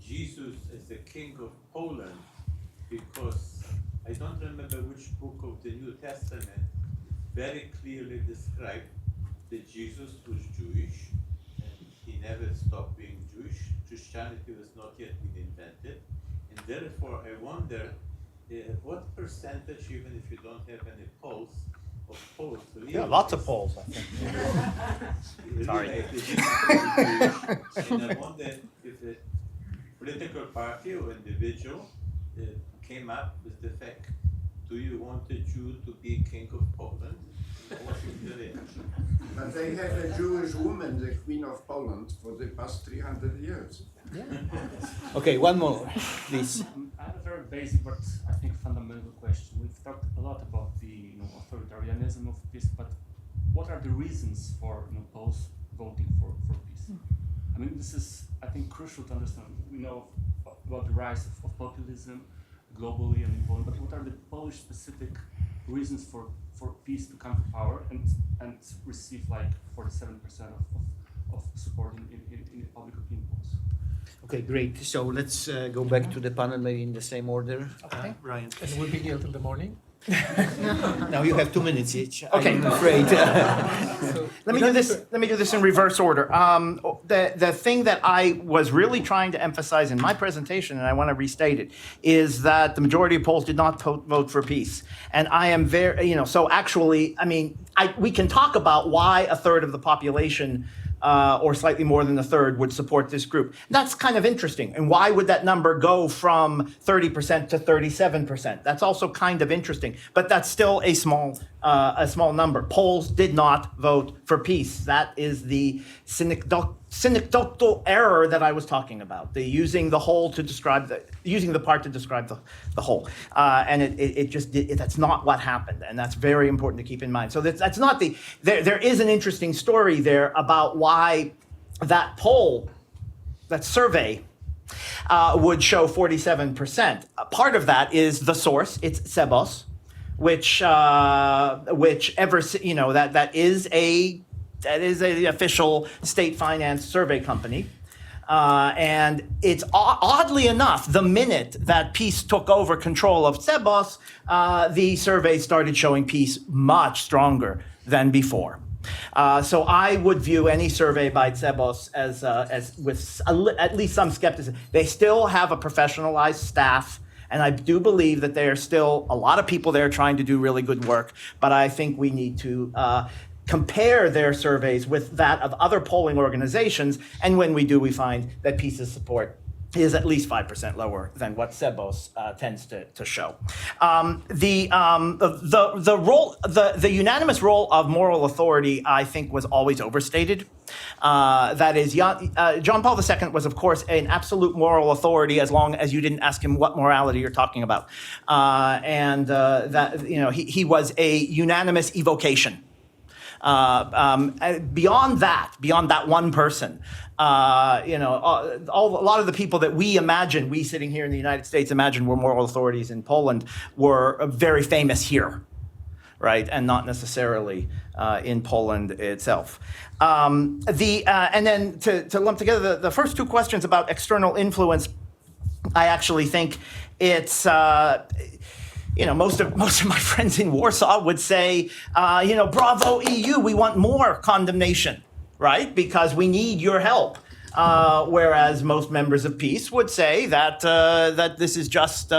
Jesus as the King of Poland, because I don't remember which book of the New Testament very clearly described that Jesus was Jewish, and he never stopped being Jewish. Christianity was not yet been invented, and therefore I wonder what percentage, even if you don't have any polls, of Poles really... Yeah, lots of polls, I think. Sorry. And I wonder if a political party or individual came up with the fact, do you want a Jew to be king of Poland? What is the reaction? But they have a Jewish woman, the Queen of Poland, for the past 300 years. Yeah. Okay, one more, please. I have a very basic but I think fundamental question. We've talked a lot about the authoritarianism of peace, but what are the reasons for Poles voting for peace? I mean, this is, I think, crucial to understand. We know about the rise of populism globally and in Poland, but what are the Polish-specific reasons for peace to come to power and receive like 47% of support in public opinion polls? Okay, great. So let's go back to the panel maybe in the same order. Okay. Ryan. And we'll be here till the morning. Now you have 2 minutes each. Okay. I'm afraid. So Let me do this in reverse order. The thing that I was really trying to emphasize in my presentation, and I want to restate it, is that the majority of Poles did not vote for peace. And I am very, so actually, we can talk about why a third of the population or slightly more than a third would support this group. That's kind of interesting. And why would that number go from 30% to 37%? That's also kind of interesting, but that's still a small number. Poles did not vote for peace. That is the synecdotal error that I was talking about. The using the whole to describe using the part to describe the whole, and that's not what happened, and that's very important to keep in mind. So that's not the. There is an interesting story there about why that poll, that survey, would show 47%. Part of that is the source. It's Sebos, which that is a official state finance survey company. And it's oddly enough, the minute that peace took over control of Sebos, the survey started showing peace much stronger than before. So I would view any survey by Sebos as with at least some skepticism. They still have a professionalized staff, and I do believe that there are still a lot of people there trying to do really good work, but I think we need to compare their surveys with that of other polling organizations, and when we do, we find that peace's support is at least 5% lower than what Sebos tends to show. The unanimous role of moral authority, I think, was always overstated. That is, John Paul II was, of course, an absolute moral authority as long as you didn't ask him what morality you're talking about, he was a unanimous evocation. Beyond that one person, a lot of the people that we sitting here in the United States imagine were moral authorities in Poland were very famous here, right, and not necessarily in Poland itself. And then to lump together the first two questions about external influence, I actually think it's. Most of my friends in Warsaw would say, bravo EU, we want more condemnation, right? Because we need your help. Whereas most members of peace would say that this is just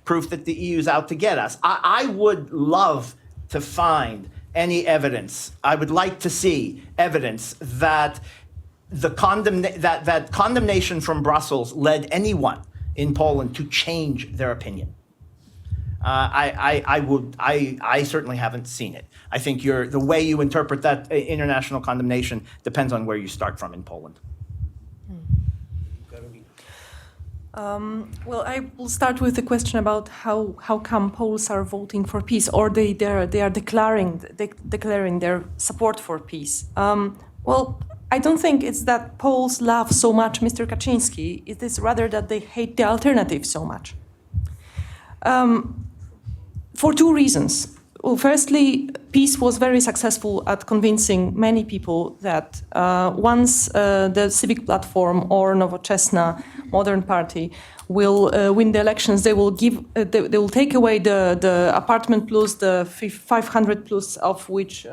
proof that the EU is out to get us. I would love to find any evidence. I would like to see evidence that that condemnation from Brussels led anyone in Poland to change their opinion. I certainly haven't seen it. I think the way you interpret that international condemnation depends on where you start from in Poland. Well, I will start with the question about how come Poles are voting for peace, or they are declaring their support for peace. Well, I don't think it's that Poles love so much Mr. Kaczynski. It is rather that they hate the alternative so much. For two reasons. Well, firstly, peace was very successful at convincing many people that once the Civic Platform or Nowoczesna Modern Party will win the elections, they will take away the apartment plus, the 500 plus of which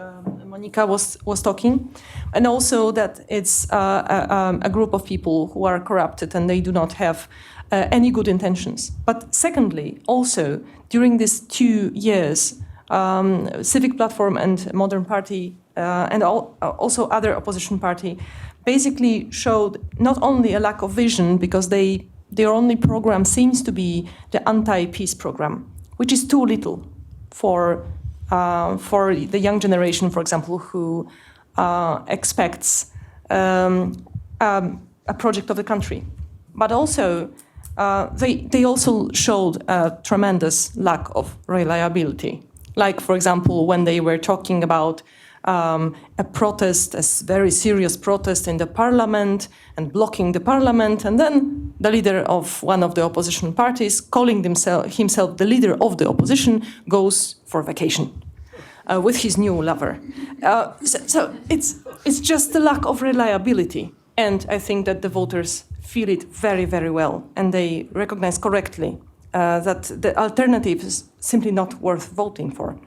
Monika was talking, and also that it's a group of people who are corrupted and they do not have any good intentions. But secondly, also during these 2 years, Civic Platform and Modern Party and also other opposition party basically showed not only a lack of vision, because their only program seems to be the anti-peace program, which is too little for the young generation, for example, who expects a project of the country. But also, they also showed a tremendous lack of reliability. Like, for example, when they were talking about a protest, a very serious protest in the parliament and blocking the parliament, and then the leader of one of the opposition parties, calling himself the leader of the opposition, goes for vacation with his new lover. So it's just the lack of reliability. And I think that the voters feel it very, very well, and they recognize correctly that the alternative is simply not worth voting for.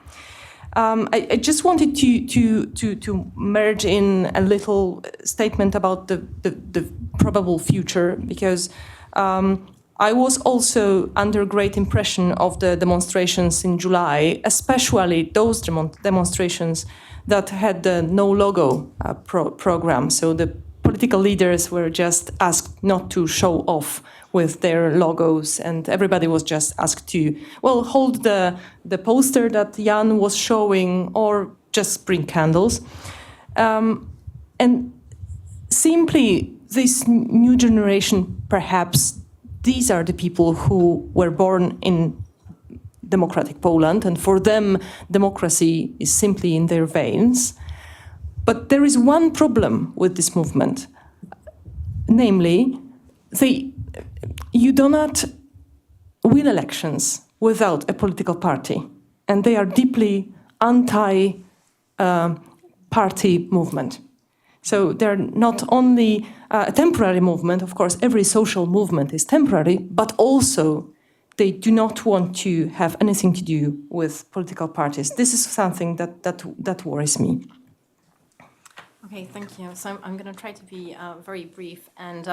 I just wanted to merge in a little statement about the probable future, because I was also under great impression of the demonstrations in July, especially those demonstrations that had the no logo program. So the political leaders were just asked not to show off with their logos, and everybody was just asked to, well, hold the poster that Jan was showing, or just bring candles. And simply, this new generation, perhaps, these are the people who were born in democratic Poland, and for them, democracy is simply in their veins. But there is one problem with this movement, namely, you do not win elections without a political party, and they are deeply anti-party movement. So they're not only a temporary movement, of course, every social movement is temporary, but also they do not want to have anything to do with political parties. This is something that worries me. Okay, thank you. So I'm going to try to be very brief, and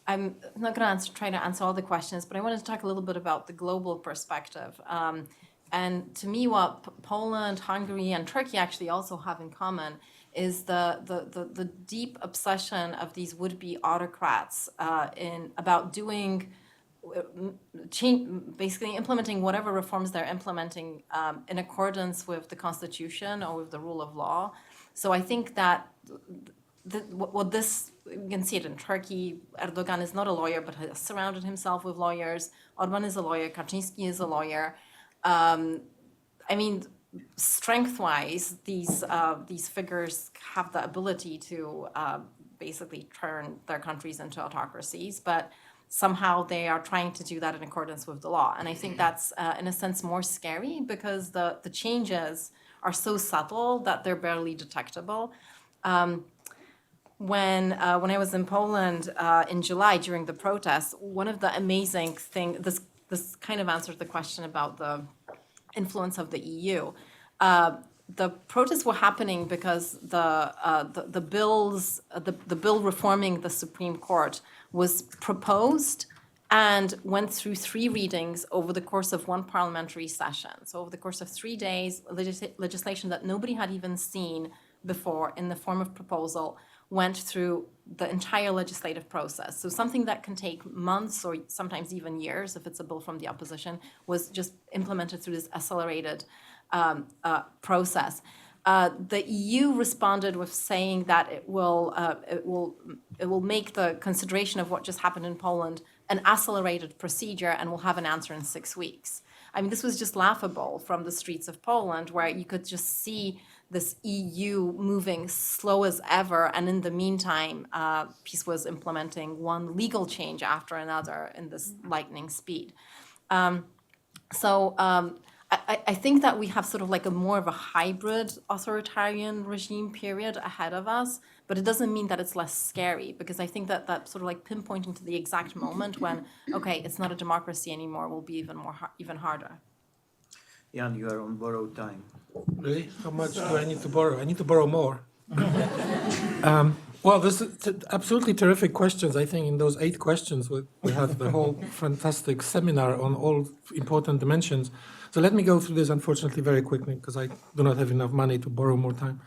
I'm not going to try to answer all the questions, but I wanted to talk a little bit about the global perspective. And to me, what Poland, Hungary, and Turkey actually also have in common is the deep obsession of these would-be autocrats about doing, basically implementing whatever reforms they're implementing in accordance with the constitution or with the rule of law. So I think that what this, you can see it in Turkey. Erdogan is not a lawyer, but has surrounded himself with lawyers. Orban is a lawyer. Kaczynski is a lawyer. I mean, strength-wise, these figures have the ability to basically turn their countries into autocracies, but somehow they are trying to do that in accordance with the law. And I think that's, in a sense, more scary because the changes are so subtle that they're barely detectable. When I was in Poland in July during the protests, one of the amazing things, this kind of answers the question about the influence of the EU. The protests were happening because the bill reforming the Supreme Court was proposed and went through 3 readings over the course of one parliamentary session. So over the course of 3 days, legislation that nobody had even seen before in the form of proposal went through the entire legislative process. So something that can take months or sometimes even years, if it's a bill from the opposition, was just implemented through this accelerated process. The EU responded with saying that it will make the consideration of what just happened in Poland an accelerated procedure and will have an answer in 6 weeks. I mean, this was just laughable from the streets of Poland, where you could just see this EU moving slow as ever, and in the meantime, PiS was implementing one legal change after another in this lightning speed. I think that we have sort of like more of a hybrid authoritarian regime period ahead of us, but it doesn't mean that it's less scary, because I think that sort of like pinpointing to the exact moment when, okay, it's not a democracy anymore, will be even harder. Jan, you are on borrowed time. Really? How much do I need to borrow? I need to borrow more. Well, this is absolutely terrific questions. I think in those 8 questions, we have the whole fantastic seminar on all important dimensions. So let me go through this, unfortunately, very quickly, because I do not have enough money to borrow more time.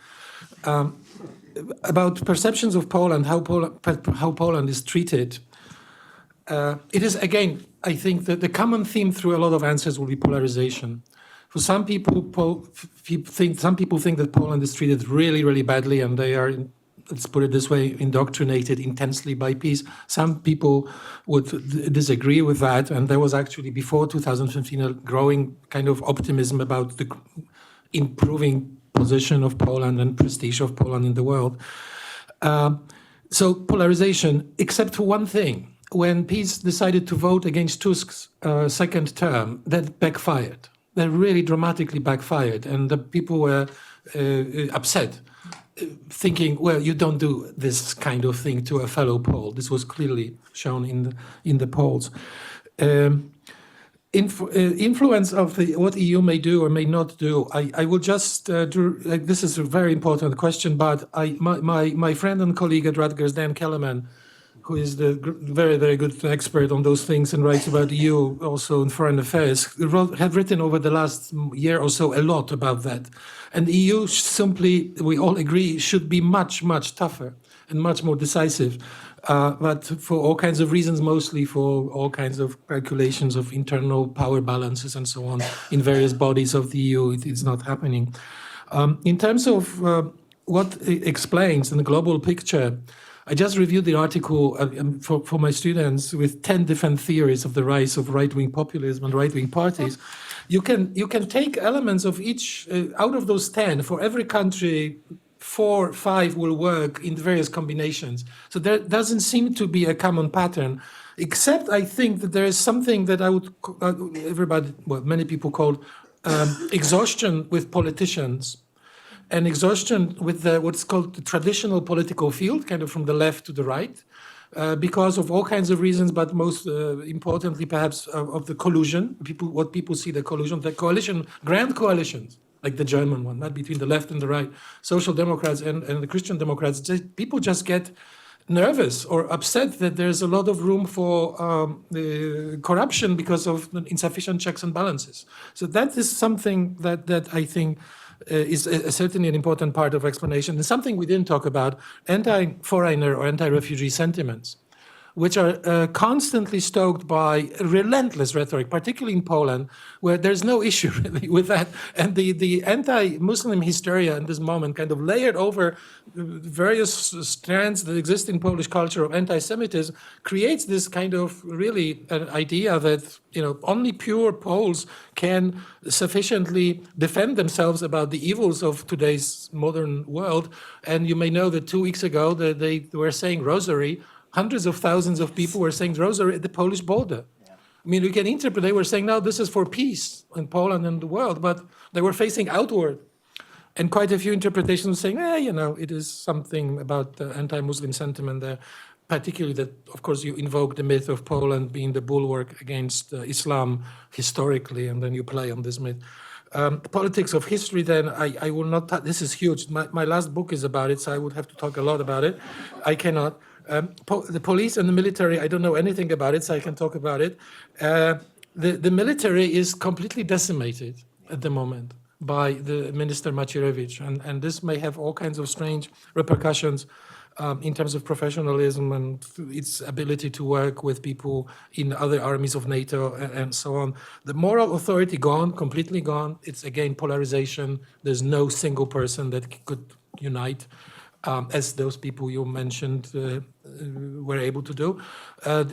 About perceptions of Poland, how Poland is treated. It is, again, I think that the common theme through a lot of answers will be polarization. For some people, think that Poland is treated really, really badly, and they are, let's put it this way, indoctrinated intensely by PiS. Some people would disagree with that, and there was actually, before 2015, a growing kind of optimism about the improving position of Poland and prestige of Poland in the world. So polarization, except for one thing. When PiS decided to vote against Tusk's second term, that backfired. That really dramatically backfired, and the people were upset, thinking, well, you don't do this kind of thing to a fellow Pole. This was clearly shown in the polls. influence of what EU may do or may not do. I will just this is a very important question, but my friend and colleague at Rutgers, Dan Kellerman, who is the very, very good expert on those things and writes about EU also in foreign affairs, have written over the last year or so a lot about that. And the EU simply, we all agree, should be much, much tougher and much more decisive. But for all kinds of reasons, mostly for all kinds of calculations of internal power balances and so on in various bodies of the EU, it's not happening. In terms of what it explains in the global picture, I just reviewed the article for my students with 10 different theories of the rise of right-wing populism and right-wing parties. You can take elements of each out of those 10 for every country. 4 or 5 will work in various combinations. So there doesn't seem to be a common pattern, except I think that there is something that I would, many people call exhaustion with politicians and exhaustion with what's called the traditional political field, kind of from the left to the right, because of all kinds of reasons, but most importantly, perhaps, of the collusion. What people see the collusion, the coalition, grand coalitions, like the German one, not between the left and the right, Social Democrats and the Christian Democrats. People just get nervous or upset that there's a lot of room for corruption because of insufficient checks and balances. So that is something that I think is certainly an important part of explanation. And something we didn't talk about, anti-foreigner or anti-refugee sentiments, which are constantly stoked by relentless rhetoric, particularly in Poland, where there's no issue really with that. And the anti-Muslim hysteria in this moment, kind of layered over various strands that exist in Polish culture of anti-Semitism, creates this kind of really an idea that only pure Poles can sufficiently defend themselves about the evils of today's modern world. And you may know that 2 weeks ago they were saying rosary. Hundreds of thousands of people were saying rosary at the Polish border. Yeah. I mean, we can interpret, they were saying, no, this is for peace in Poland and the world, but they were facing outward. And quite a few interpretations were saying, it is something about the anti-Muslim sentiment there, particularly that, of course, you invoke the myth of Poland being the bulwark against Islam historically, and then you play on this myth. The politics of history, then, I will not, this is huge. My last book is about it, so I would have to talk a lot about it. I cannot. The police and the military, I don't know anything about it, so I can talk about it. The military is completely decimated at the moment by the Minister Macierewicz, and this may have all kinds of strange repercussions in terms of professionalism and its ability to work with people in other armies of NATO and so on. The moral authority gone, completely gone. It's again polarization. There's no single person that could unite. As those people you mentioned were able to do.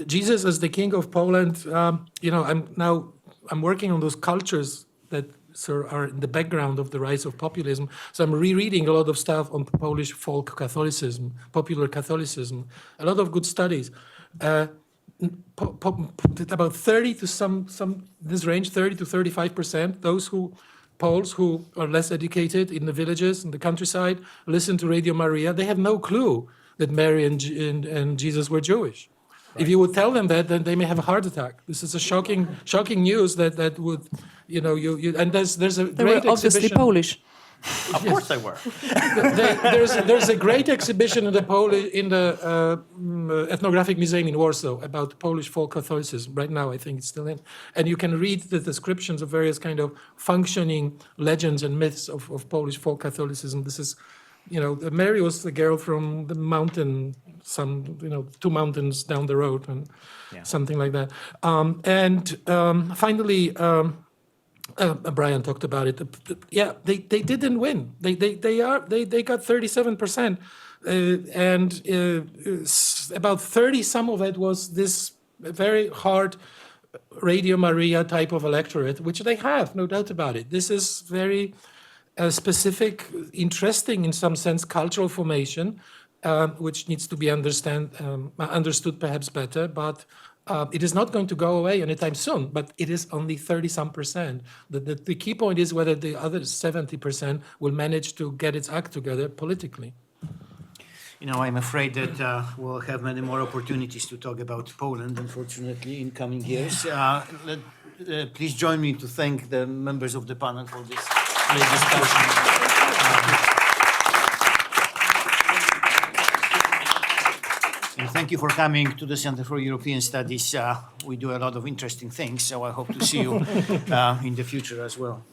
Jesus as the King of Poland, I'm working on those cultures that sort of are in the background of the rise of populism. So I'm rereading a lot of stuff on Polish folk Catholicism, popular Catholicism, a lot of good studies. About 30 to this range, 30 to 35%, Poles who are less educated in the villages, in the countryside, listen to Radio Maria, they have no clue that Mary and Jesus were Jewish. Right. If you would tell them that, then they may have a heart attack. This is a shocking news that would, and there's a they great were obviously exhibition. Polish. Of course they were. There's a great exhibition in the Ethnographic Museum in Warsaw about Polish folk Catholicism. Right now, I think it's still in. And you can read the descriptions of various kind of functioning legends and myths of Polish folk Catholicism. This is, Mary was the girl from the mountain, 2 mountains down the road, and something like that. Finally. Brian talked about it. They didn't win. They got 37%, and about 30 some of it was this very hard Radio Maria type of electorate, which they have, no doubt about it. This is very specific, interesting in some sense cultural formation, which needs to be understood perhaps better, but. It is not going to go away anytime soon, but it is only 30-some%. The key point is whether the other 70% will manage to get its act together politically. I'm afraid that we'll have many more opportunities to talk about Poland, unfortunately, in coming years. please join me to thank the members of the panel for this great discussion. And thank you for coming to the Center for European Studies. We do a lot of interesting things, so I hope to see you in the future as well.